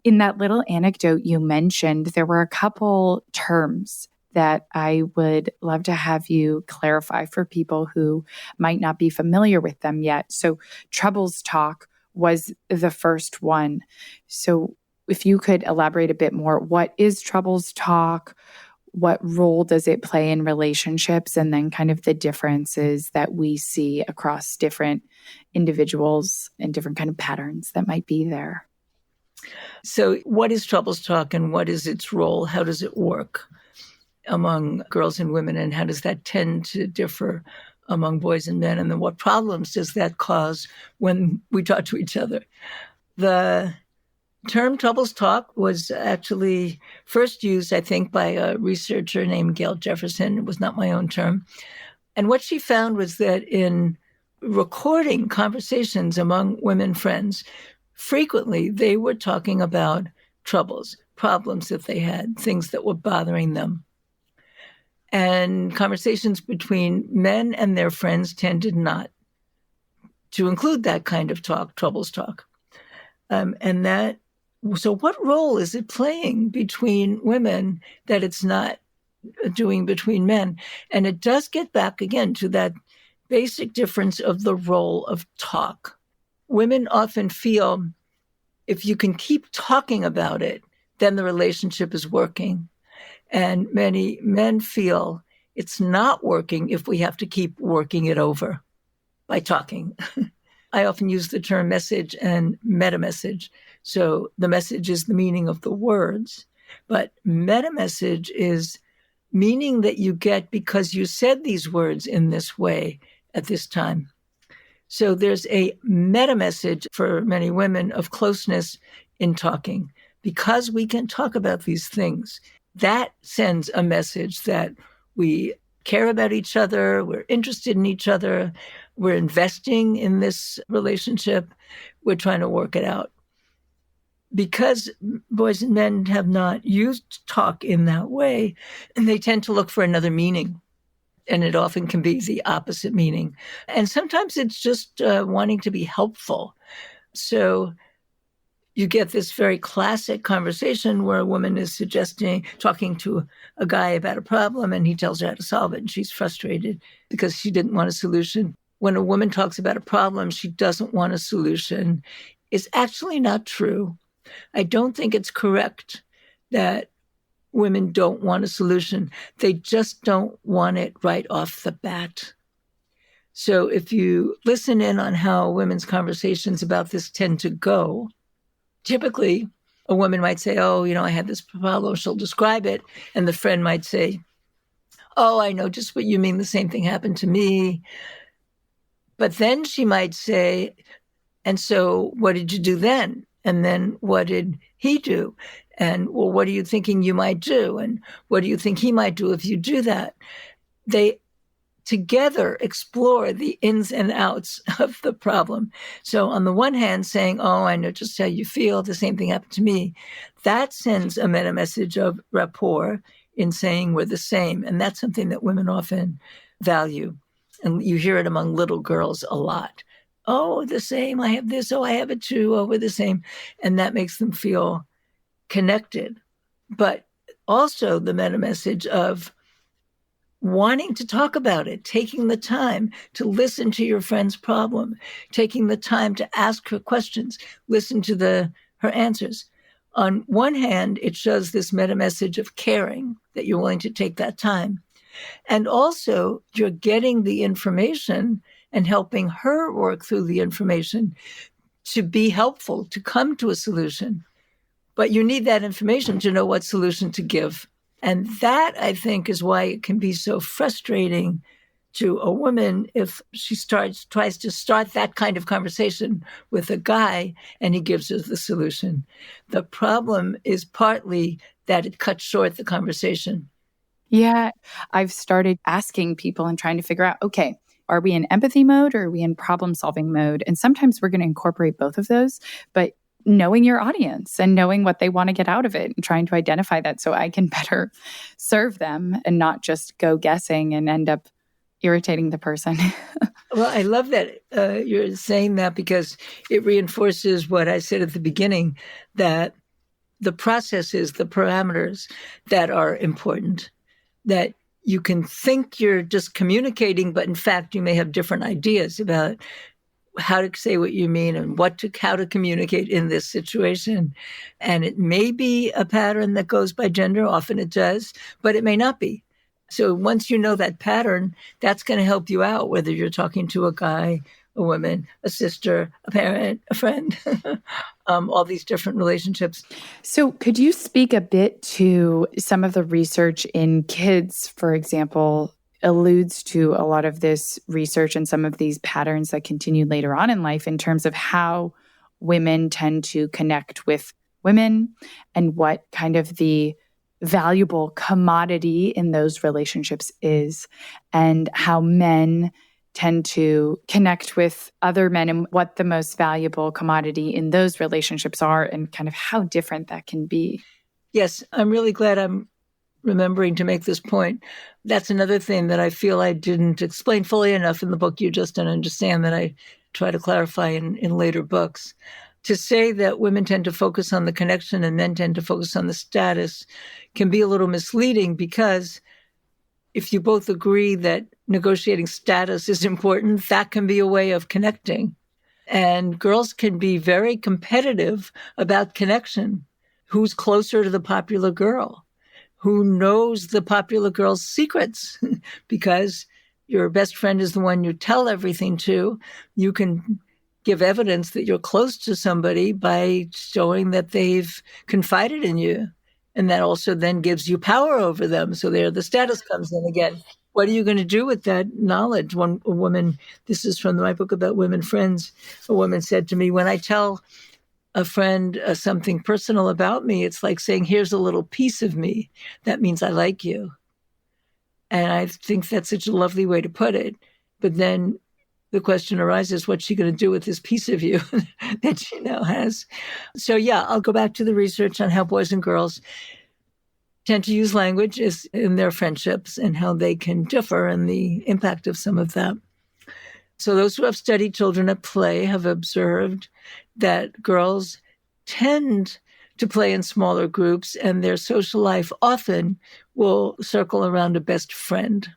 In that little anecdote you mentioned, there were a couple terms that I would love to have you clarify for people who might not be familiar with them yet. So troubles talk was the first one. So if you could elaborate a bit more, what is troubles talk? What role does it play in relationships? And then kind of the differences that we see across different individuals and different kind of patterns that might be there. So what is troubles talk and what is its role? How does it work among girls and women, and how does that tend to differ among boys and men? And then what problems does that cause when we talk to each other? The term troubles talk was actually first used, I think, by a researcher named Gail Jefferson. It was not my own term. And what she found was that in recording conversations among women friends, frequently they were talking about troubles, problems that they had, things that were bothering them. And conversations between men and their friends tended not to include that kind of talk, troubles talk. So what role is it playing between women that it's not doing between men? And it does get back again to that basic difference of the role of talk. Women often feel if you can keep talking about it, then the relationship is working. And many men feel it's not working if we have to keep working it over by talking. I often use the term message and meta-message. So the message is the meaning of the words, but meta-message is meaning that you get because you said these words in this way at this time. So there's a meta-message for many women of closeness in talking. Because we can talk about these things, that sends a message that we care about each other, we're interested in each other, we're investing in this relationship, we're trying to work it out. Because boys and men have not used talk in that way, and they tend to look for another meaning. And it often can be the opposite meaning. And sometimes it's just wanting to be helpful. So you get this very classic conversation where a woman is talking to a guy about a problem, and he tells her how to solve it, and she's frustrated because she didn't want a solution. When a woman talks about a problem, she doesn't want a solution. It's actually not true. I don't think it's correct that women don't want a solution. They just don't want it right off the bat. So if you listen in on how women's conversations about this tend to go, typically a woman might say, oh, I had this problem. She'll describe it. And the friend might say, oh, I know just what you mean. The same thing happened to me. But then she might say, and so what did you do then? And then what did he do? And, well, what are you thinking you might do? And what do you think he might do if you do that? They together explore the ins and outs of the problem. So on the one hand, saying, oh, I know just how you feel, the same thing happened to me, that sends a meta message of rapport in saying we're the same. And that's something that women often value. And you hear it among little girls a lot. Oh, the same, I have this, oh, I have it too, oh, we're the same. And that makes them feel connected. But also the meta message of wanting to talk about it, taking the time to listen to your friend's problem, taking the time to ask her questions, listen to her answers. On one hand, it shows this meta message of caring, that you're willing to take that time. And also, you're getting the information and helping her work through the information to be helpful, to come to a solution. But you need that information to know what solution to give. And that, I think, is why it can be so frustrating to a woman if she tries to start that kind of conversation with a guy and he gives her the solution. The problem is partly that it cuts short the conversation. Yeah, I've started asking people and trying to figure out, okay, are we in empathy mode or are we in problem-solving mode? And sometimes we're going to incorporate both of those, but knowing your audience and knowing what they want to get out of it and trying to identify that so I can better serve them and not just go guessing and end up irritating the person. Well, I love that you're saying that because it reinforces what I said at the beginning, that the processes, the parameters that are important, that you can think you're just communicating, but in fact, you may have different ideas about how to say what you mean and how to communicate in this situation. And it may be a pattern that goes by gender, often it does, but it may not be. So once you know that pattern, that's going to help you out, whether you're talking to a guy, a woman, a sister, a parent, a friend, all these different relationships. So could you speak a bit to some of the research in kids, for example, alludes to a lot of this research and some of these patterns that continue later on in life in terms of how women tend to connect with women and what kind of the valuable commodity in those relationships is, and how men tend to connect with other men and what the most valuable commodity in those relationships are and kind of how different that can be. Yes, I'm really glad I'm remembering to make this point. That's another thing that I feel I didn't explain fully enough in the book You Just Don't Understand, that I try to clarify in later books. To say that women tend to focus on the connection and men tend to focus on the status can be a little misleading, because if you both agree that negotiating status is important, that can be a way of connecting. And girls can be very competitive about connection. Who's closer to the popular girl? Who knows the popular girl's secrets? Because your best friend is the one you tell everything to. You can give evidence that you're close to somebody by showing that they've confided in you. And that also then gives you power over them. So there the status comes in again. What are you going to do with that knowledge? A woman, this is from my book about women friends, a woman said to me, when I tell a friend something personal about me, it's like saying, here's a little piece of me. That means I like you. And I think that's such a lovely way to put it. But then the question arises, what's she going to do with this piece of you that she now has? So, yeah, I'll go back to the research on how boys and girls tend to use language in their friendships and how they can differ and the impact of some of that. So those who have studied children at play have observed that girls tend to play in smaller groups, and their social life often will circle around a best friend.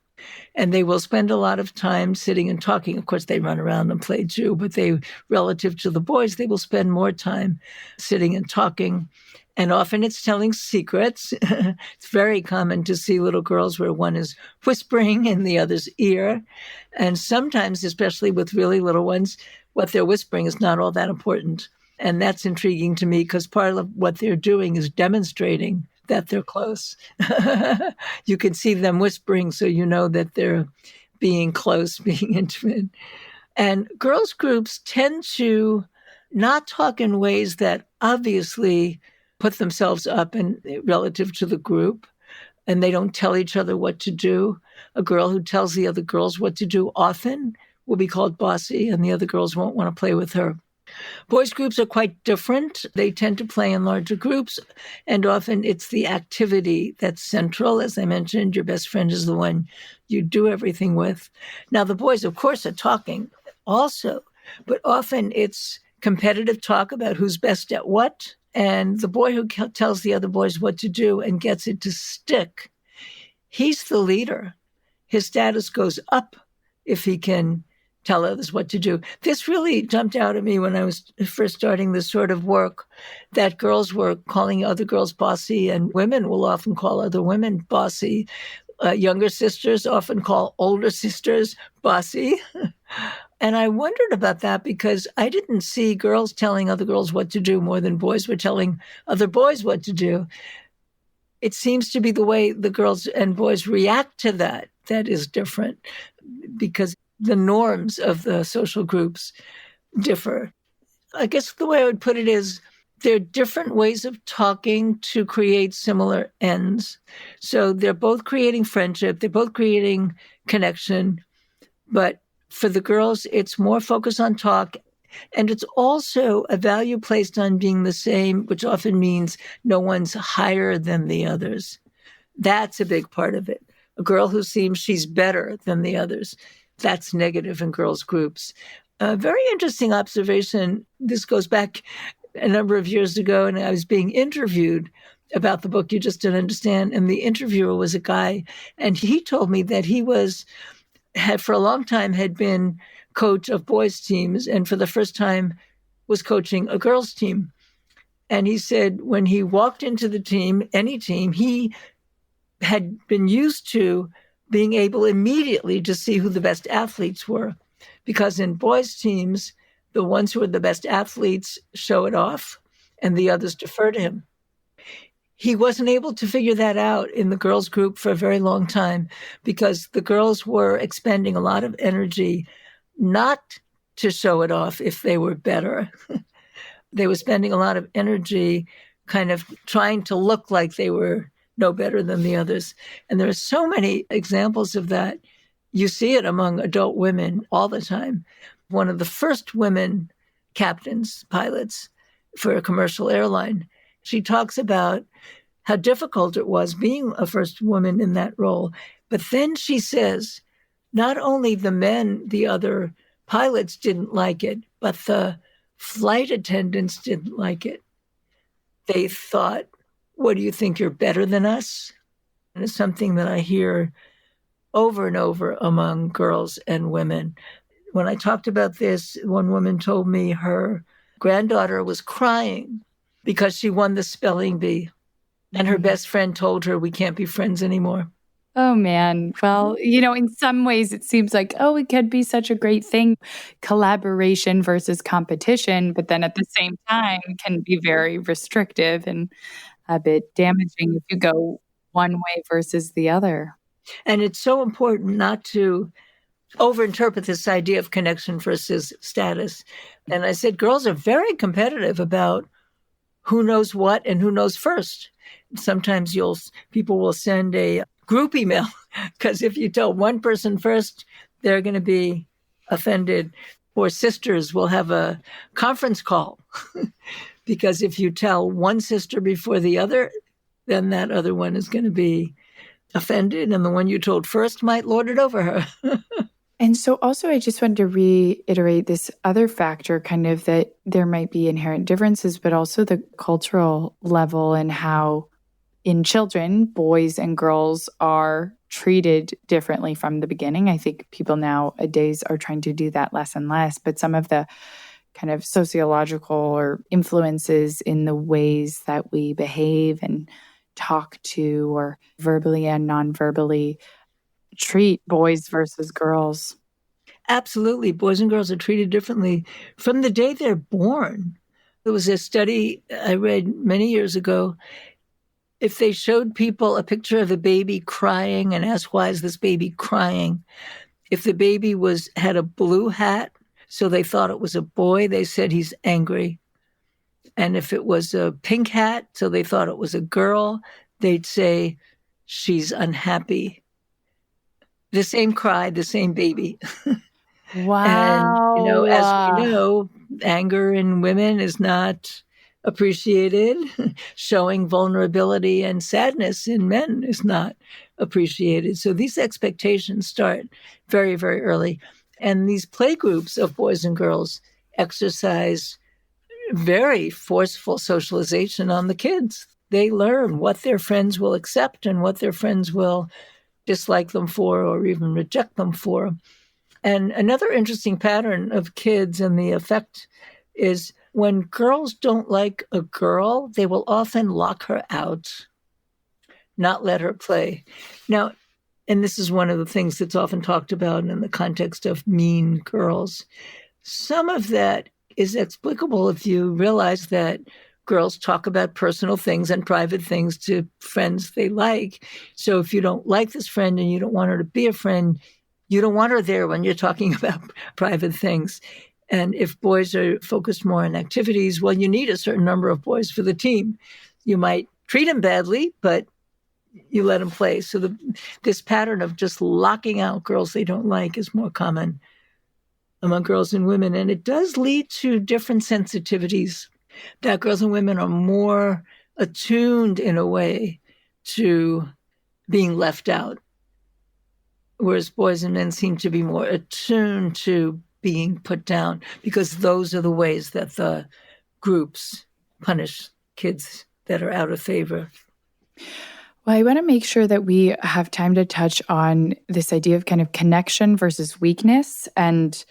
And they will spend a lot of time sitting and talking. Of course, they run around and play too, but relative to the boys, they will spend more time sitting and talking. And often it's telling secrets. It's very common to see little girls where one is whispering in the other's ear. And sometimes, especially with really little ones, what they're whispering is not all that important. And that's intriguing to me because part of what they're doing is demonstrating that they're close. You can see them whispering, so you know that they're being close, being intimate. And girls' groups tend to not talk in ways that obviously put themselves up in relative to the group, and they don't tell each other what to do. A girl who tells the other girls what to do often will be called bossy, and the other girls won't want to play with her. Boys' groups are quite different. They tend to play in larger groups, and often it's the activity that's central. As I mentioned, your best friend is the one you do everything with. Now, the boys, of course, are talking also, but often it's competitive talk about who's best at what. And the boy who tells the other boys what to do and gets it to stick, he's the leader. His status goes up if he can tell others what to do. This really jumped out at me when I was first starting this sort of work, that girls were calling other girls bossy, and women will often call other women bossy. Younger sisters often call older sisters bossy. And I wondered about that because I didn't see girls telling other girls what to do more than boys were telling other boys what to do. It seems to be the way the girls and boys react to that is different, because the norms of the social groups differ. I guess the way I would put it is there are different ways of talking to create similar ends. So they're both creating friendship, they're both creating connection, but for the girls, it's more focused on talk. And it's also a value placed on being the same, which often means no one's higher than the others. That's a big part of it. A girl who seems she's better than the others, that's negative in girls' groups. A very interesting observation. This goes back a number of years ago, and I was being interviewed about the book You Just Don't Understand. And the interviewer was a guy, and he told me that he had for a long time had been coach of boys' teams, and for the first time was coaching a girls' team. And he said when he walked into the team, any team, he had been used to being able immediately to see who the best athletes were. Because in boys' teams, the ones who are the best athletes show it off, and the others defer to him. He wasn't able to figure that out in the girls' group for a very long time because the girls were expending a lot of energy not to show it off if they were better. They were spending a lot of energy kind of trying to look like they were no better than the others. And there are so many examples of that. You see it among adult women all the time. One of the first women captains, pilots for a commercial airline, she talks about how difficult it was being a first woman in that role. But then she says, not only the men, the other pilots didn't like it, but the flight attendants didn't like it. They thought, what do you think, you're better than us? And it's something that I hear over and over among girls and women. When I talked about this, one woman told me her granddaughter was crying because she won the spelling bee. And her best friend told her, we can't be friends anymore. Oh, man. Well, in some ways it seems like, it could be such a great thing, collaboration versus competition, but then at the same time can be very restrictive and a bit damaging if you go one way versus the other. And it's so important not to overinterpret this idea of connection versus status. And I said, girls are very competitive about who knows what and who knows first. Sometimes people will send a group email, because if you tell one person first, they're going to be offended. Or sisters will have a conference call, because if you tell one sister before the other, then that other one is going to be offended, and the one you told first might lord it over her. And so also, I just wanted to reiterate this other factor, kind of that there might be inherent differences, but also the cultural level and how in children, boys and girls are treated differently from the beginning. I think people nowadays are trying to do that less and less, but some of the kind of sociological or influences in the ways that we behave and talk to, or verbally and non-verbally, treat boys versus girls. Absolutely. Boys and girls are treated differently from the day they're born. There was a study I read many years ago. If they showed people a picture of a baby crying and asked, why is this baby crying? If the baby had a blue hat, so they thought it was a boy, they said he's angry. And if it was a pink hat, so they thought it was a girl, they'd say she's unhappy. The same cry, the same baby. Wow. And, as we know, anger in women is not appreciated. Showing vulnerability and sadness in men is not appreciated. So these expectations start very, very early. And these play groups of boys and girls exercise very forceful socialization on the kids. They learn what their friends will accept and what their friends will dislike them for or even reject them for. And another interesting pattern of kids and the effect is when girls don't like a girl, they will often lock her out, not let her play. Now, and this is one of the things that's often talked about in the context of mean girls. Some of that is explicable if you realize that girls talk about personal things and private things to friends they like. So if you don't like this friend and you don't want her to be a friend, you don't want her there when you're talking about private things. And if boys are focused more on activities, well, you need a certain number of boys for the team. You might treat them badly, but you let them play. So this pattern of just locking out girls they don't like is more common among girls and women. And it does lead to different sensitivities, that girls and women are more attuned in a way to being left out, whereas boys and men seem to be more attuned to being put down, because those are the ways that the groups punish kids that are out of favor. Well, I want to make sure that we have time to touch on this idea of kind of connection versus weakness, and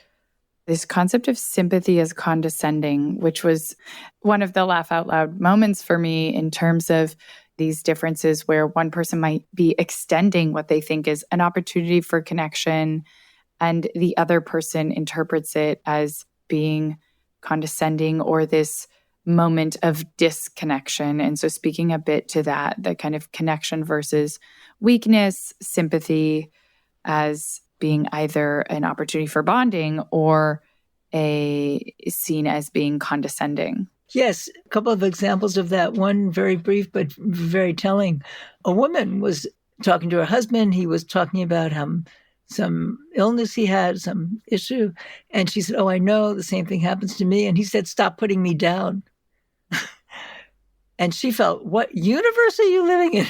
this concept of sympathy as condescending, which was one of the laugh out loud moments for me in terms of these differences where one person might be extending what they think is an opportunity for connection, and the other person interprets it as being condescending or this moment of disconnection. And so speaking a bit to that, the kind of connection versus weakness, sympathy as being either an opportunity for bonding or seen as being condescending. Yes, a couple of examples of that. One very brief but very telling. A woman was talking to her husband. He was talking about some illness he had, some issue. And she said, "Oh, I know, the same thing happens to me." And he said, "Stop putting me down." And she felt, what universe are you living in?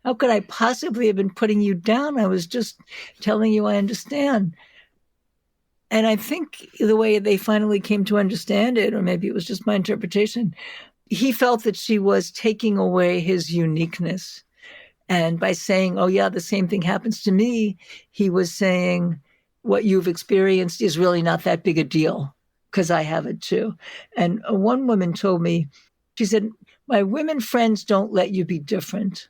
How could I possibly have been putting you down? I was just telling you I understand. And I think the way they finally came to understand it, or maybe it was just my interpretation, he felt that she was taking away his uniqueness. And by saying, "Oh, yeah, the same thing happens to me," he was saying, what you've experienced is really not that big a deal, because I have it too. And one woman told me, she said, "My women friends don't let you be different."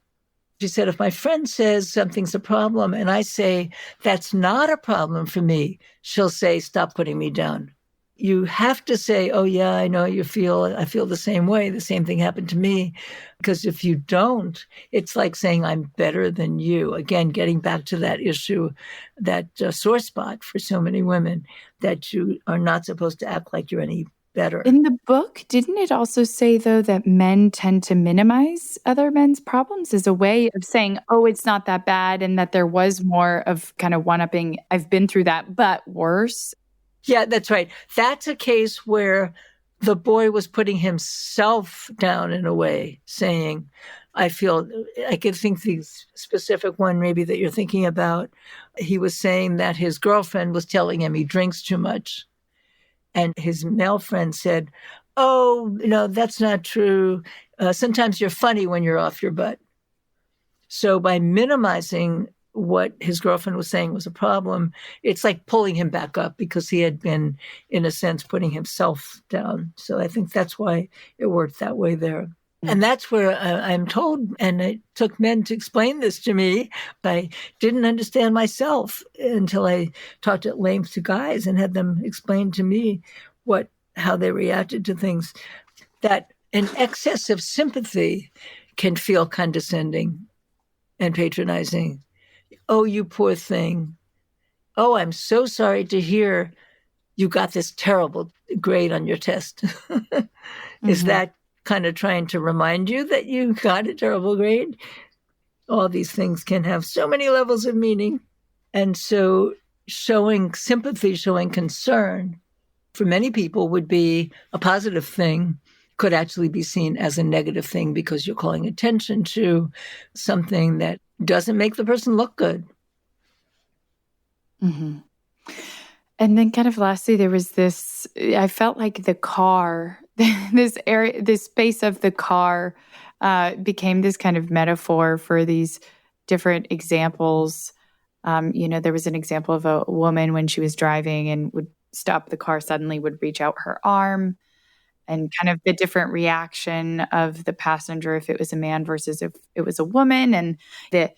She said, "If my friend says something's a problem and I say, that's not a problem for me," she'll say, "Stop putting me down." You have to say, "Oh, yeah, I know I feel the same way. The same thing happened to me." Because if you don't, it's like saying, "I'm better than you." Again, getting back to that issue, that sore spot for so many women, that you are not supposed to act like you're any better. In the book, didn't it also say, though, that men tend to minimize other men's problems as a way of saying, oh, it's not that bad, and that there was more of kind of one-upping, I've been through that, but worse? Yeah, that's right. That's a case where the boy was putting himself down in a way, saying, I could think the specific one maybe that you're thinking about. He was saying that his girlfriend was telling him he drinks too much. And his male friend said, oh, no, that's not true. Sometimes you're funny when you're off your butt. So by minimizing what his girlfriend was saying was a problem, it's like pulling him back up because he had been, in a sense, putting himself down. So I think that's why it worked that way there. And that's where I'm told, and it took men to explain this to me. I didn't understand myself until I talked at length to guys and had them explain to me how they reacted to things. That an excess of sympathy can feel condescending and patronizing. Oh, you poor thing. Oh, I'm so sorry to hear you got this terrible grade on your test. Is that kind of trying to remind you that you got a terrible grade? All these things can have so many levels of meaning. And so showing sympathy, showing concern for many people would be a positive thing, could actually be seen as a negative thing because you're calling attention to something that doesn't make the person look good. Mm-hmm. And then kind of lastly, there was this, I felt like the car, this space of the car became this kind of metaphor for these different examples. There was an example of a woman when she was driving and would stop the car suddenly, would reach out her arm, and kind of the different reaction of the passenger if it was a man versus if it was a woman, and the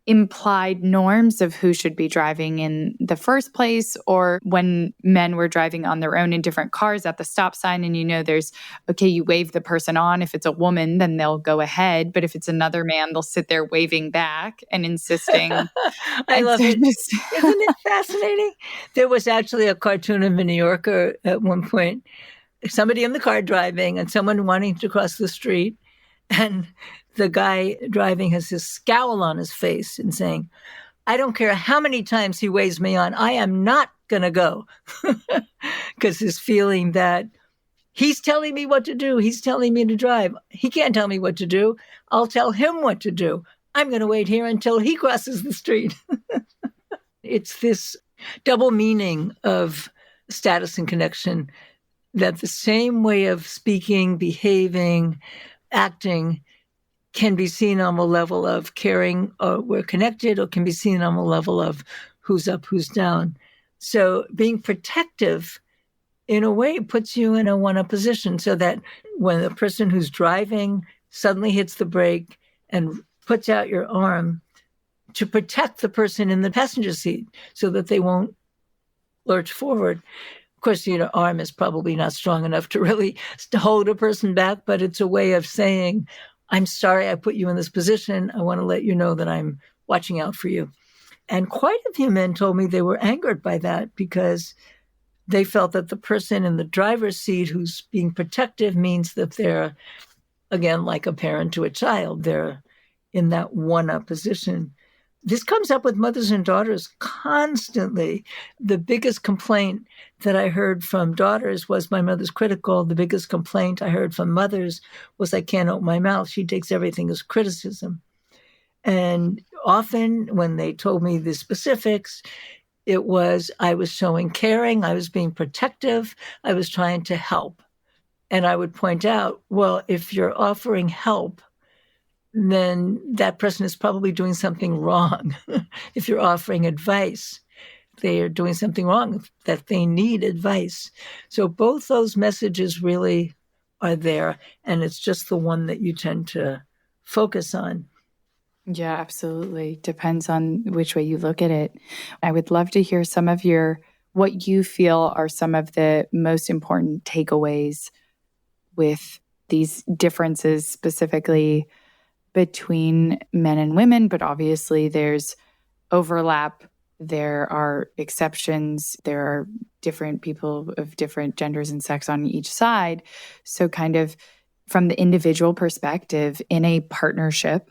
implied norms of who should be driving in the first place, or when men were driving on their own in different cars at the stop sign, and you wave the person on. If it's a woman, then they'll go ahead. But if it's another man, they'll sit there waving back and insisting. I love it. Isn't it fascinating? There was actually a cartoon in the New Yorker at one point, somebody in the car driving and someone wanting to cross the street. And the guy driving has this scowl on his face and saying, I don't care how many times he waves me on, I am not going to go. Because his feeling that he's telling me what to do. He's telling me to drive. He can't tell me what to do. I'll tell him what to do. I'm going to wait here until he crosses the street. It's this double meaning of status and connection, that the same way of speaking, behaving, acting can be seen on the level of caring, or we're connected, or can be seen on the level of who's up, who's down. So being protective, in a way, puts you in a one-up position, so that when the person who's driving suddenly hits the brake and puts out your arm to protect the person in the passenger seat so that they won't lurch forward. Of course, your arm is probably not strong enough to really hold a person back, but it's a way of saying, I'm sorry I put you in this position. I want to let you know that I'm watching out for you. And quite a few men told me they were angered by that because they felt that the person in the driver's seat who's being protective means that they're, again, like a parent to a child. They're in that one-up position. This comes up with mothers and daughters constantly. The biggest complaint that I heard from daughters was, my mother's critical. The biggest complaint I heard from mothers was, I can't open my mouth. She takes everything as criticism. And often when they told me the specifics, it was, I was showing caring, I was being protective, I was trying to help. And I would point out, well, if you're offering help, then that person is probably doing something wrong. If you're offering advice, they are doing something wrong, that they need advice. So both those messages really are there, and it's just the one that you tend to focus on. Yeah, absolutely. Depends on which way you look at it. I would love to hear some of what you feel are some of the most important takeaways with these differences, specifically between men and women, but obviously there's overlap there are exceptions. There are different people of different genders and sex on each side. So kind of from the individual perspective in a partnership,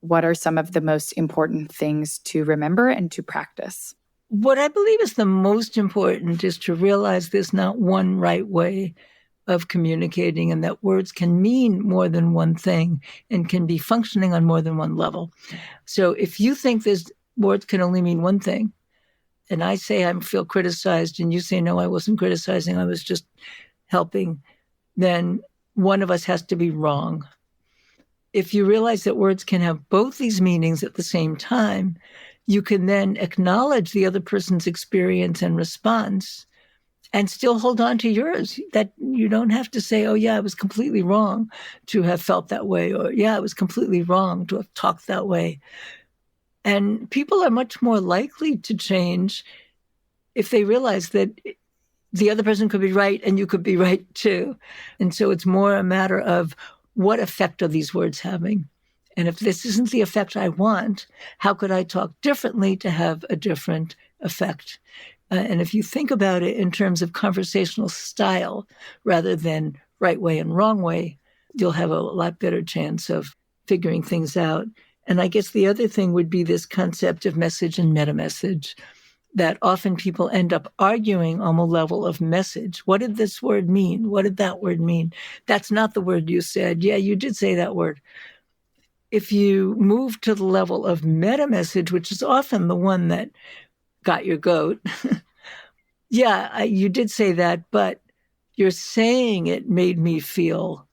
what are some of the most important things to remember and to practice? What I believe is the most important is to realize there's not one right way of communicating and that words can mean more than one thing and can be functioning on more than one level. So if you think words can only mean one thing, and I say I feel criticized and you say, no, I wasn't criticizing, I was just helping, then one of us has to be wrong. If you realize that words can have both these meanings at the same time, you can then acknowledge the other person's experience and response and still hold on to yours. That you don't have to say, oh, yeah, I was completely wrong to have felt that way, or yeah, I was completely wrong to have talked that way. And people are much more likely to change if they realize that the other person could be right and you could be right too. And so it's more a matter of what effect are these words having? And if this isn't the effect I want, how could I talk differently to have a different effect? And if you think about it in terms of conversational style rather than right way and wrong way, you'll have a lot better chance of figuring things out. And I guess the other thing would be this concept of message and meta-message, that often people end up arguing on a level of message. What did this word mean? What did that word mean? That's not the word you said. Yeah, you did say that word. If you move to the level of meta-message, which is often the one that got your goat, yeah, you did say that, but you're saying it made me feel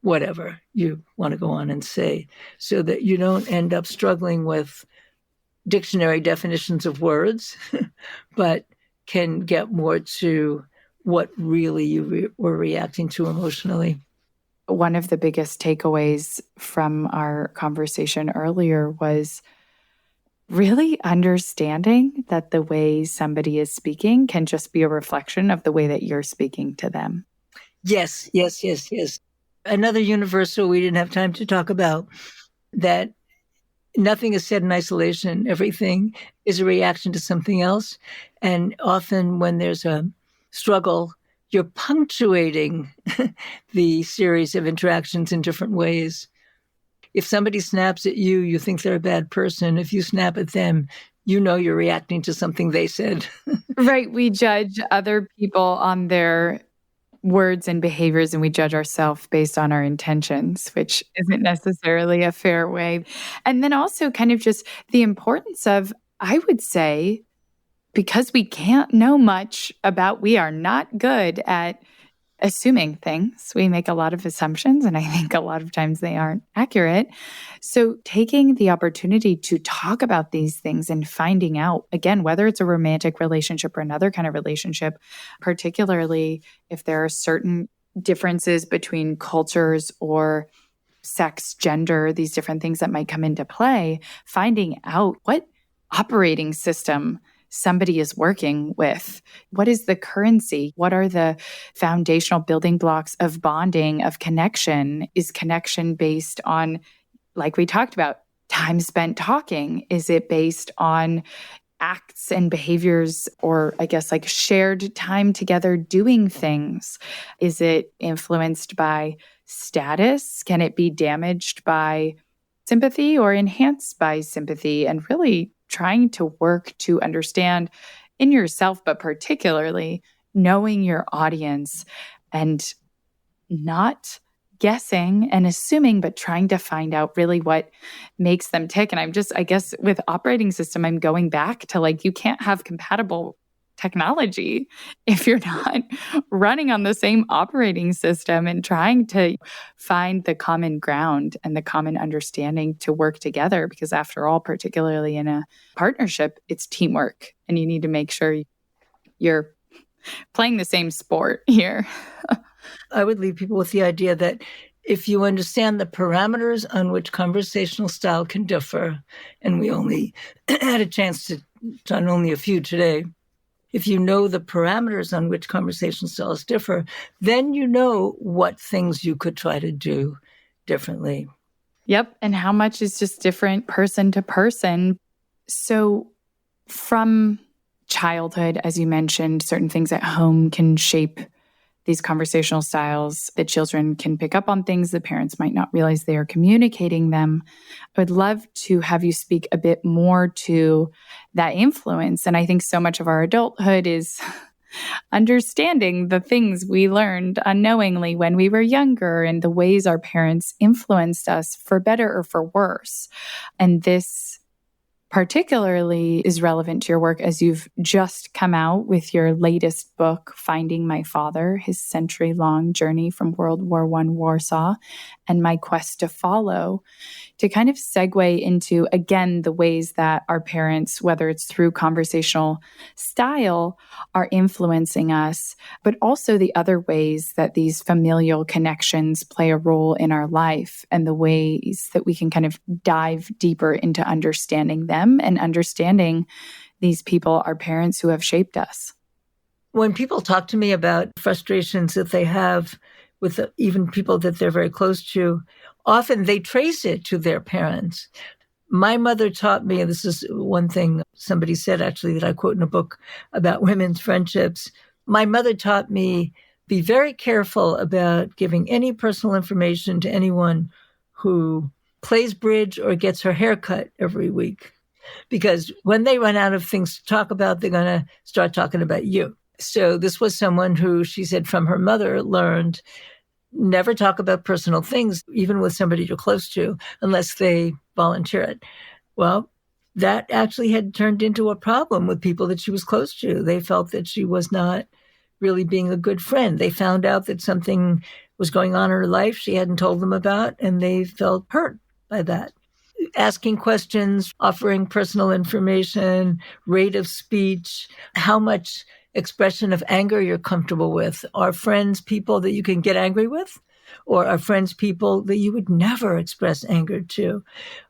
whatever you want to go on and say, so that you don't end up struggling with dictionary definitions of words, but can get more to what really you were reacting to emotionally. One of the biggest takeaways from our conversation earlier was really understanding that the way somebody is speaking can just be a reflection of the way that you're speaking to them. Yes. Another universal we didn't have time to talk about, that nothing is said in isolation. Everything is a reaction to something else. And often when there's a struggle, you're punctuating the series of interactions in different ways. If somebody snaps at you, you think they're a bad person. If you snap at them, you know you're reacting to something they said. Right. We judge other people on their words and behaviors, and we judge ourselves based on our intentions, which isn't necessarily a fair way. And then also kind of just the importance of, I would say, because we can't know much about, we are not good at assuming things. We make a lot of assumptions, and I think a lot of times they aren't accurate. So taking the opportunity to talk about these things and finding out, again, whether it's a romantic relationship or another kind of relationship, particularly if there are certain differences between cultures or sex, gender, these different things that might come into play, finding out what operating system somebody is working with. What is the currency? What are the foundational building blocks of bonding, of connection? Is connection based on, like we talked about, time spent talking? Is it based on acts and behaviors, or I guess like shared time together doing things? Is it influenced by status? Can it be damaged by sympathy or enhanced by sympathy? And really trying to work to understand in yourself, but particularly knowing your audience and not guessing and assuming, but trying to find out really what makes them tick. And I guess with operating system, I'm going back to like, you can't have compatible technology if you're not running on the same operating system and trying to find the common ground and the common understanding to work together. Because after all, particularly in a partnership, it's teamwork, and you need to make sure you're playing the same sport here. I would leave people with the idea that if you understand the parameters on which conversational style can differ, and we only had a chance to on only a few today, if you know the parameters on which conversational styles differ, then you know what things you could try to do differently. Yep. And how much is just different person to person. So From childhood, as you mentioned, certain things at home can shape these conversational styles, that children can pick up on things that parents might not realize they are communicating them. I would love to have you speak a bit more to that influence. And I think so much of our adulthood is understanding the things we learned unknowingly when we were younger and the ways our parents influenced us for better or for worse. And this particularly is relevant to your work as you've just come out with your latest book, Finding My Father, His Century-Long Journey from World War I Warsaw and My Quest to Follow, to kind of segue into, again, the ways that our parents, whether it's through conversational style, are influencing us, but also the other ways that these familial connections play a role in our life and the ways that we can kind of dive deeper into understanding them and understanding these people, our parents who have shaped us. When people talk to me about frustrations that they have with even people that they're very close to, often they trace it to their parents. My mother taught me, and this is one thing somebody said actually that I quote in a book about women's friendships. My mother taught me, be very careful about giving any personal information to anyone who plays bridge or gets her hair cut every week. Because when they run out of things to talk about, they're going to start talking about you. So this was someone who, she said, from her mother learned, never talk about personal things, even with somebody you're close to, unless they volunteer it. Well, that actually had turned into a problem with people that she was close to. They felt that she was not really being a good friend. They found out that something was going on in her life she hadn't told them about, and they felt hurt by that. Asking questions, offering personal information, rate of speech, how much expression of anger you're comfortable with. Are friends people that you can get angry with? Or are friends people that you would never express anger to?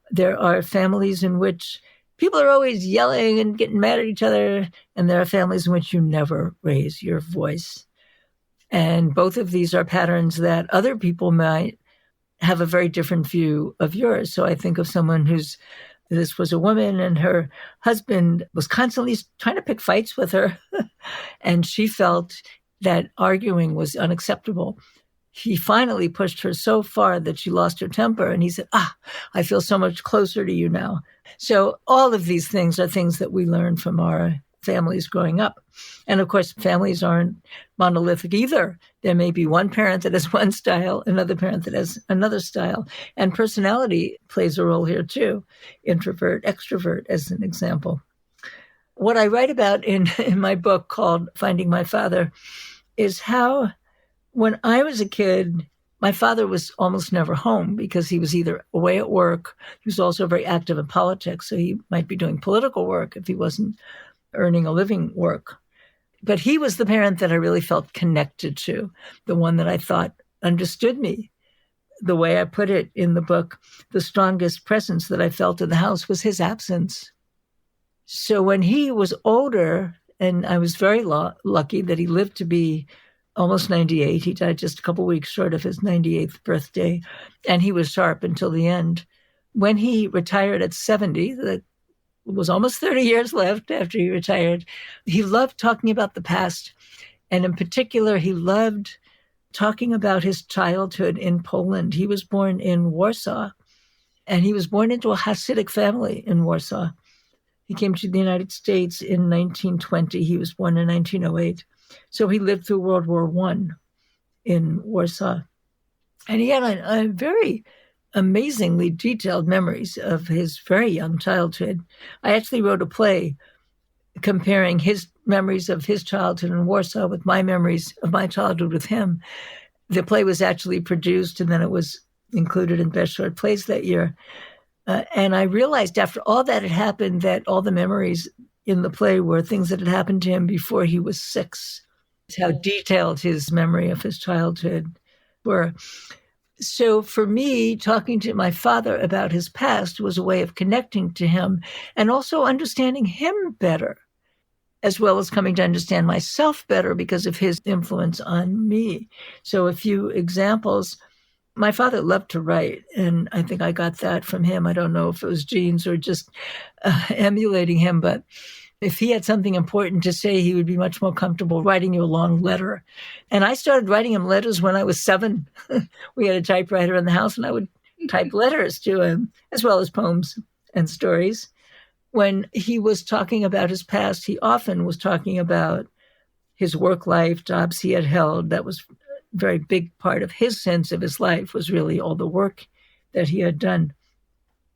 There are families in which people are always yelling and getting mad at each other, and there are families in which you never raise your voice. And both of these are patterns that other people might have a very different view of yours. So I think of someone this was a woman, and her husband was constantly trying to pick fights with her. And she felt that arguing was unacceptable. He finally pushed her so far that she lost her temper. And he said, I feel so much closer to you now. So all of these things are things that we learn from our families growing up. And of course, families aren't monolithic either. There may be one parent that has one style, another parent that has another style. And personality plays a role here too. Introvert, extrovert, as an example. What I write about in my book called Finding My Father is how, when I was a kid, my father was almost never home because he was either away at work. He was also very active in politics, so he might be doing political work if he wasn't earning a living work. But he was the parent that I really felt connected to, the one that I thought understood me. The way I put it in the book, the strongest presence that I felt in the house was his absence. So when he was older, and I was very lucky that he lived to be almost 98. He died just a couple weeks short of his 98th birthday, and he was sharp until the end. When he retired at 70, that was almost 30 years left after he retired, he loved talking about the past. And in particular, he loved talking about his childhood in Poland. He was born in Warsaw, and he was born into a Hasidic family in Warsaw. He came to the United States in 1920. He was born in 1908. So he lived through World War I in Warsaw. And he had a very amazingly detailed memories of his very young childhood. I actually wrote a play comparing his memories of his childhood in Warsaw with my memories of my childhood with him. The play was actually produced, and then it was included in Best Short Plays that year. And I realized after all that had happened that all the memories in the play were things that had happened to him before he was 6. It's how detailed his memory of his childhood were. So for me, talking to my father about his past was a way of connecting to him and also understanding him better, as well as coming to understand myself better because of his influence on me. So a few examples. My father loved to write, and I think I got that from him. I don't know if it was genes or just emulating him, but If he had something important to say, he would be much more comfortable writing you a long letter. And I started writing him letters when I was 7. We had a typewriter in the house, and I would type letters to him, as well as poems and stories. When he was talking about his past, he often was talking about his work life, jobs he had held. That was a very big part of his sense of his life, was really all the work that he had done.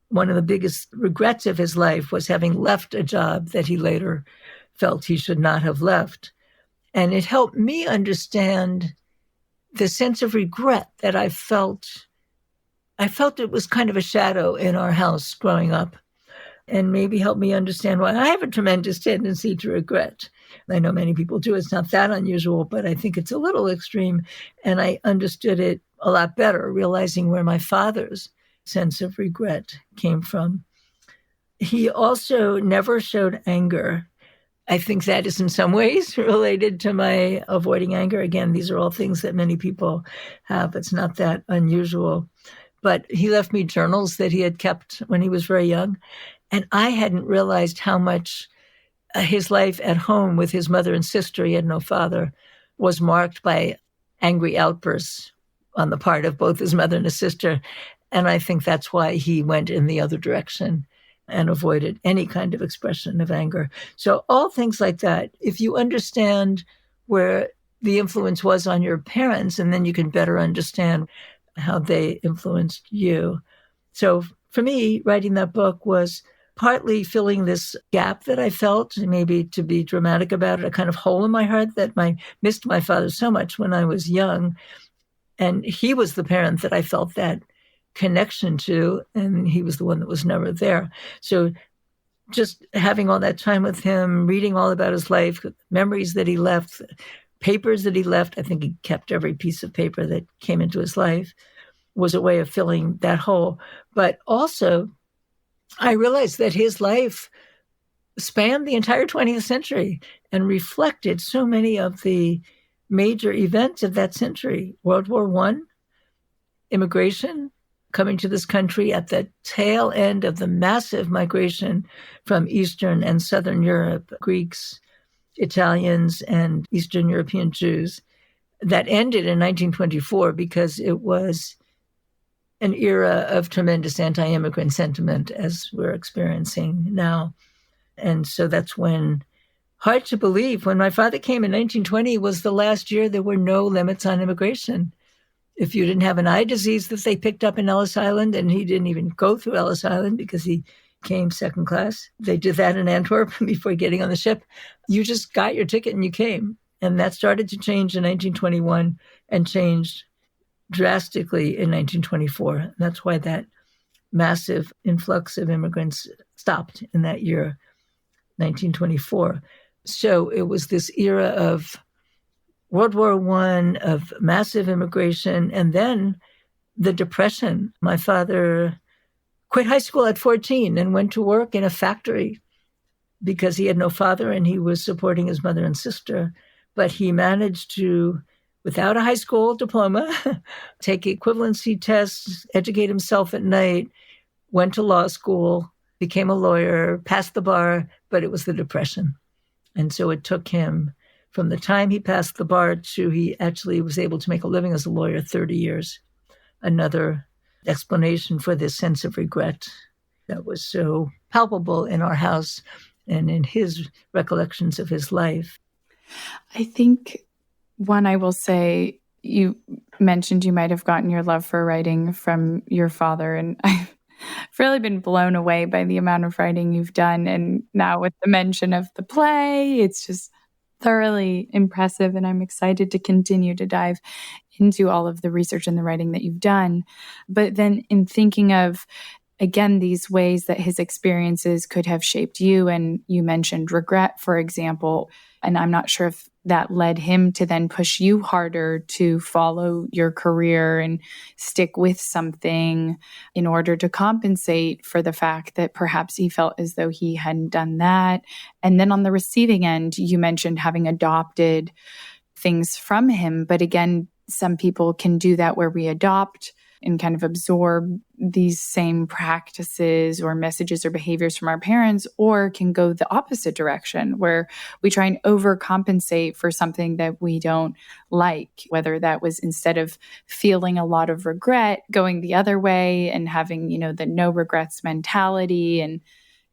One of the biggest regrets of his life was having left a job that he later felt he should not have left. And it helped me understand the sense of regret that I felt. I felt it was kind of a shadow in our house growing up, and maybe helped me understand why I have a tremendous tendency to regret. I know many people do. It's not that unusual, but I think it's a little extreme. And I understood it a lot better, realizing where my father's sense of regret came from. He also never showed anger. I think that is in some ways related to my avoiding anger. Again, these are all things that many people have. It's not that unusual. But he left me journals that he had kept when he was very young. And I hadn't realized how much his life at home with his mother and sister, he had no father, was marked by angry outbursts on the part of both his mother and his sister. And I think that's why he went in the other direction and avoided any kind of expression of anger. So all things like that, if you understand where the influence was on your parents, and then you can better understand how they influenced you. So for me, writing that book was partly filling this gap that I felt, maybe to be dramatic about it, a kind of hole in my heart that I missed my father so much when I was young. And he was the parent that I felt that connection to, and he was the one that was never there. So just having all that time with him, reading all about his life, memories that he left, papers that he left, I think he kept every piece of paper that came into his life, was a way of filling that hole. But also, I realized that his life spanned the entire 20th century and reflected so many of the major events of that century. World War I, immigration, coming to this country at the tail end of the massive migration from Eastern and Southern Europe, Greeks, Italians, and Eastern European Jews, that ended in 1924 because it was an era of tremendous anti-immigrant sentiment as we're experiencing now. And so that's when, hard to believe, when my father came in 1920 was the last year there were no limits on immigration. If you didn't have an eye disease that they picked up in Ellis Island, and he didn't even go through Ellis Island because he came second class. They did that in Antwerp before getting on the ship. You just got your ticket and you came. And that started to change in 1921 and changed drastically in 1924. That's why that massive influx of immigrants stopped in that year, 1924. So it was this era of World War I, of massive immigration, and then the Depression. My father quit high school at 14 and went to work in a factory because he had no father and he was supporting his mother and sister. But he managed to, without a high school diploma, take equivalency tests, educate himself at night, went to law school, became a lawyer, passed the bar, but it was the Depression. And so it took him, from the time he passed the bar to he actually was able to make a living as a lawyer, 30 years. Another explanation for this sense of regret that was so palpable in our house and in his recollections of his life. I think one, I will say, you mentioned you might have gotten your love for writing from your father, and I've really been blown away by the amount of writing you've done. And now with the mention of the play, it's just thoroughly impressive, and I'm excited to continue to dive into all of the research and the writing that you've done. But then in thinking of, again, these ways that his experiences could have shaped you, and you mentioned regret, for example, and I'm not sure if that led him to then push you harder to follow your career and stick with something in order to compensate for the fact that perhaps he felt as though he hadn't done that. And then on the receiving end, you mentioned having adopted things from him, but again, Some people can do that where we adopt and kind of absorb these same practices or messages or behaviors from our parents, or can go the opposite direction where we try and overcompensate for something that we don't like, whether that was instead of feeling a lot of regret, going the other way and having, the no regrets mentality and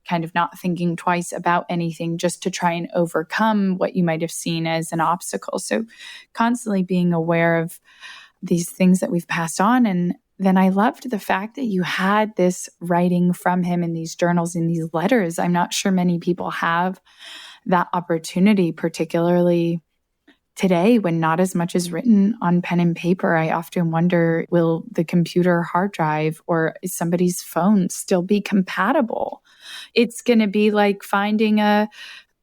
kind of not thinking twice about anything just to try and overcome what you might have seen as an obstacle. So constantly being aware of these things that we've passed on. And then I loved the fact that you had this writing from him in these journals, in these letters. I'm not sure many people have that opportunity, particularly today when not as much is written on pen and paper. I often wonder, will the computer hard drive or somebody's phone still be compatible? It's going to be like finding a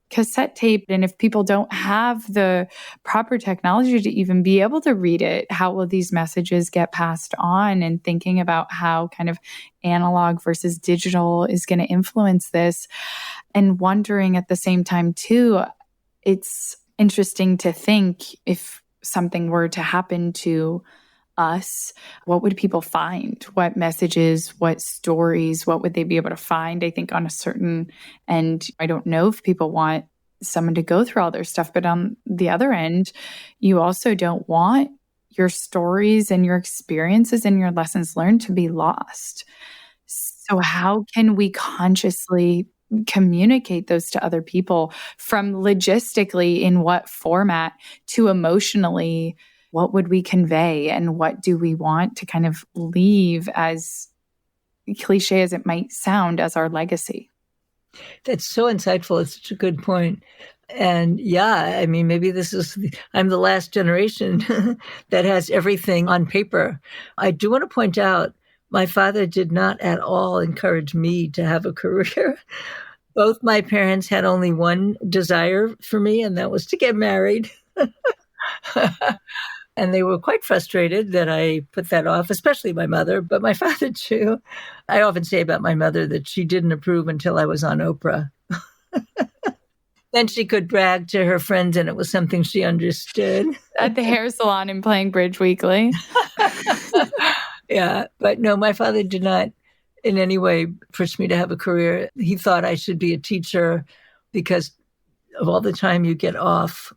cassette tape. And if people don't have the proper technology to even be able to read it, how will these messages get passed on? And thinking about how kind of analog versus digital is going to influence this, and wondering at the same time too, it's interesting to think if something were to happen to us, what would people find? What messages, what stories, what would they be able to find? I think on a certain end, I don't know if people want someone to go through all their stuff, but on the other end, you also don't want your stories and your experiences and your lessons learned to be lost. So how can we consciously communicate those to other people, from logistically in what format to emotionally? What would we convey and what do we want to kind of leave, as cliche as it might sound, as our legacy? That's so insightful. It's such a good point. And yeah, I mean, maybe I'm the last generation that has everything on paper. I do want to point out, my father did not at all encourage me to have a career. Both my parents had only one desire for me, and that was to get married. And they were quite frustrated that I put that off, especially my mother, but my father too. I often say about my mother that she didn't approve until I was on Oprah. Then she could brag to her friends, and it was something she understood. At the hair salon and playing bridge weekly. Yeah, but no, my father did not in any way push me to have a career. He thought I should be a teacher because of all the time you get off.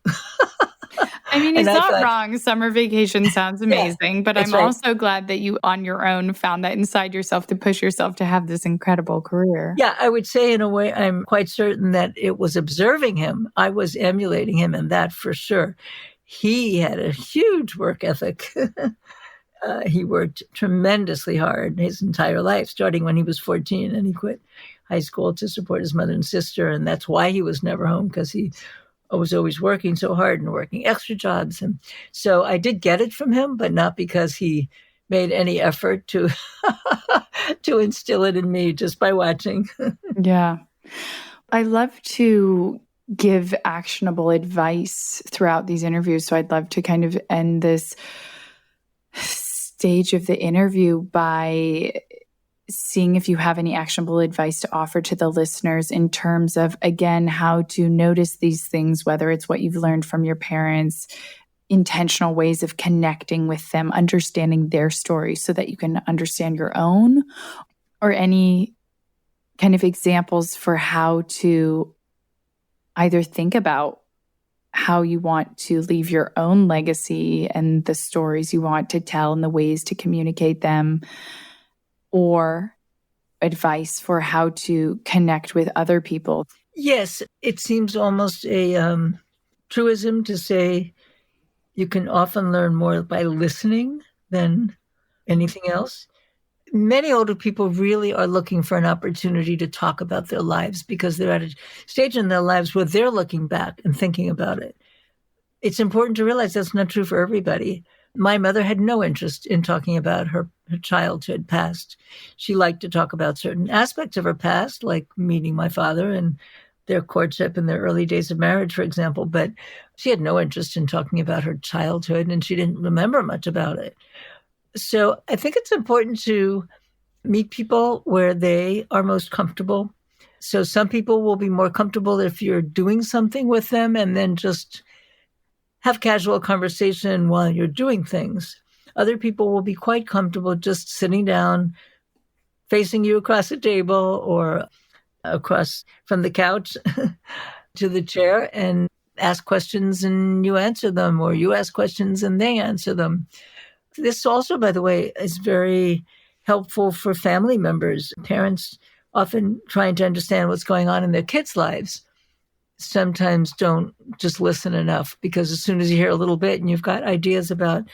I mean, he's not wrong. Summer vacation sounds amazing, but I'm also glad that you on your own found that inside yourself to push yourself to have this incredible career. Yeah, I would say in a way, I'm quite certain that it was observing him. I was emulating him in that for sure. He had a huge work ethic. He worked tremendously hard his entire life, starting when he was 14, and he quit high school to support his mother and sister. And that's why he was never home, because he was always working so hard and working extra jobs. And so I did get it from him, but not because he made any effort to to instill it in me just by watching. Yeah. I love to give actionable advice throughout these interviews. So I'd love to kind of end this stage of the interview by seeing if you have any actionable advice to offer to the listeners in terms of, again, how to notice these things, whether it's what you've learned from your parents, intentional ways of connecting with them, understanding their story so that you can understand your own, or any kind of examples for how to either think about how you want to leave your own legacy and the stories you want to tell and the ways to communicate them, or advice for how to connect with other people. Yes, it seems almost a truism to say you can often learn more by listening than anything else. Many older people really are looking for an opportunity to talk about their lives because they're at a stage in their lives where they're looking back and thinking about it. It's important to realize that's not true for everybody. My mother had no interest in talking about her childhood past. She liked to talk about certain aspects of her past, like meeting my father and their courtship in their early days of marriage, for example, but she had no interest in talking about her childhood, and she didn't remember much about it. So I think it's important to meet people where they are most comfortable. So some people will be more comfortable if you're doing something with them and then just have casual conversation while you're doing things. Other people will be quite comfortable just sitting down, facing you across a table or across from the couch to the chair and ask questions and you answer them, or you ask questions and they answer them. This also, by the way, is very helpful for family members. Parents often trying to understand what's going on in their kids' lives sometimes don't just listen enough, because as soon as you hear a little bit and you've got ideas about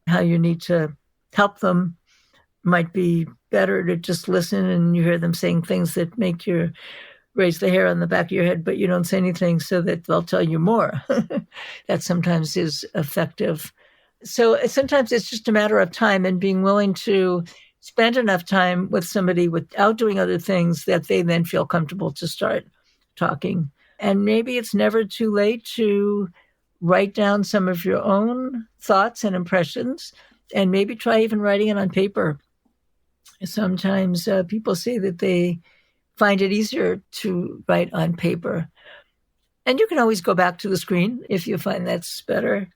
how you need to help them, might be better to just listen and you hear them saying things that make you raise the hair on the back of your head, but you don't say anything so that they'll tell you more. That sometimes is effective. So sometimes it's just a matter of time and being willing to spend enough time with somebody without doing other things that they then feel comfortable to start talking. And maybe it's never too late to write down some of your own thoughts and impressions, and maybe try even writing it on paper. Sometimes people say that they find it easier to write on paper. And you can always go back to the screen if you find that's better.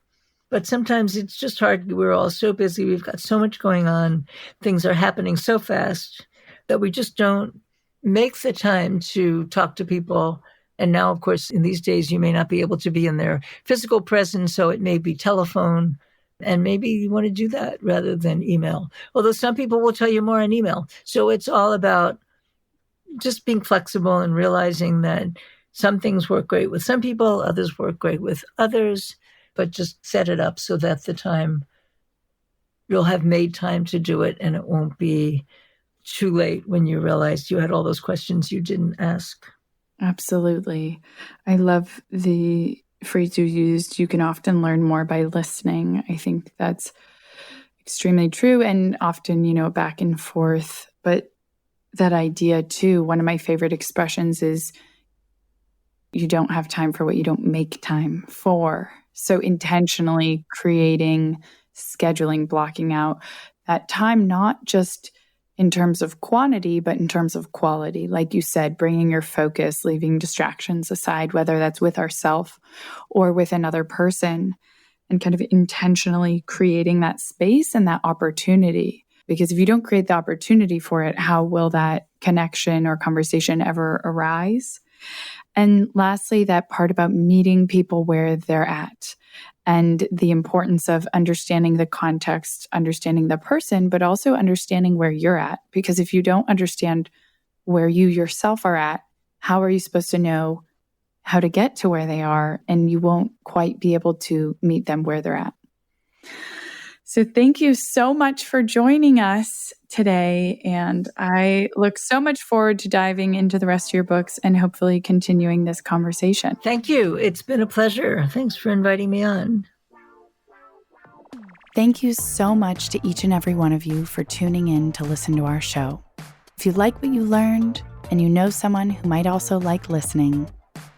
But sometimes it's just hard. We're all so busy. We've got so much going on. Things are happening so fast that we just don't make the time to talk to people. And now, of course, in these days, you may not be able to be in their physical presence, so it may be telephone. And maybe you want to do that rather than email. Although some people will tell you more on email. So it's all about just being flexible and realizing that some things work great with some people, others work great with others, but just set it up so that the time you'll have made time to do it and it won't be too late when you realize you had all those questions you didn't ask. Absolutely. I love the phrase you used, you can often learn more by listening. I think that's extremely true, and often, back and forth. But that idea too, one of my favorite expressions is you don't have time for what you don't make time for. So intentionally creating, scheduling, blocking out that time, not just in terms of quantity, but in terms of quality. Like you said, bringing your focus, leaving distractions aside, whether that's with ourselves or with another person, and kind of intentionally creating that space and that opportunity. Because if you don't create the opportunity for it, how will that connection or conversation ever arise? And lastly, that part about meeting people where they're at, and the importance of understanding the context, understanding the person, but also understanding where you're at. Because if you don't understand where you yourself are at, how are you supposed to know how to get to where they are? And you won't quite be able to meet them where they're at. So thank you so much for joining us today. And I look so much forward to diving into the rest of your books and hopefully continuing this conversation. Thank you. It's been a pleasure. Thanks for inviting me on. Thank you so much to each and every one of you for tuning in to listen to our show. If you like what you learned and you know someone who might also like listening,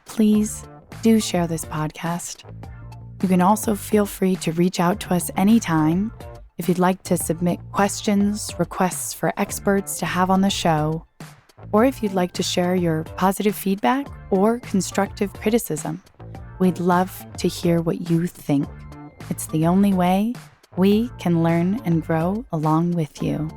please do share this podcast. You can also feel free to reach out to us anytime if you'd like to submit questions, requests for experts to have on the show, or if you'd like to share your positive feedback or constructive criticism. We'd love to hear what you think. It's the only way we can learn and grow along with you.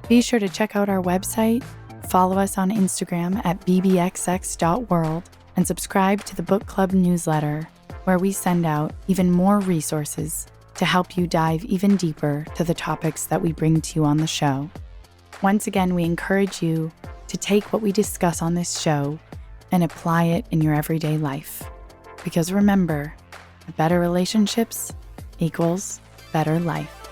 Be sure to check out our website, follow us on Instagram at bbxx.world, and subscribe to the book club newsletter, where we send out even more resources to help you dive even deeper to the topics that we bring to you on the show. Once again, we encourage you to take what we discuss on this show and apply it in your everyday life. Because remember, better relationships equals better life.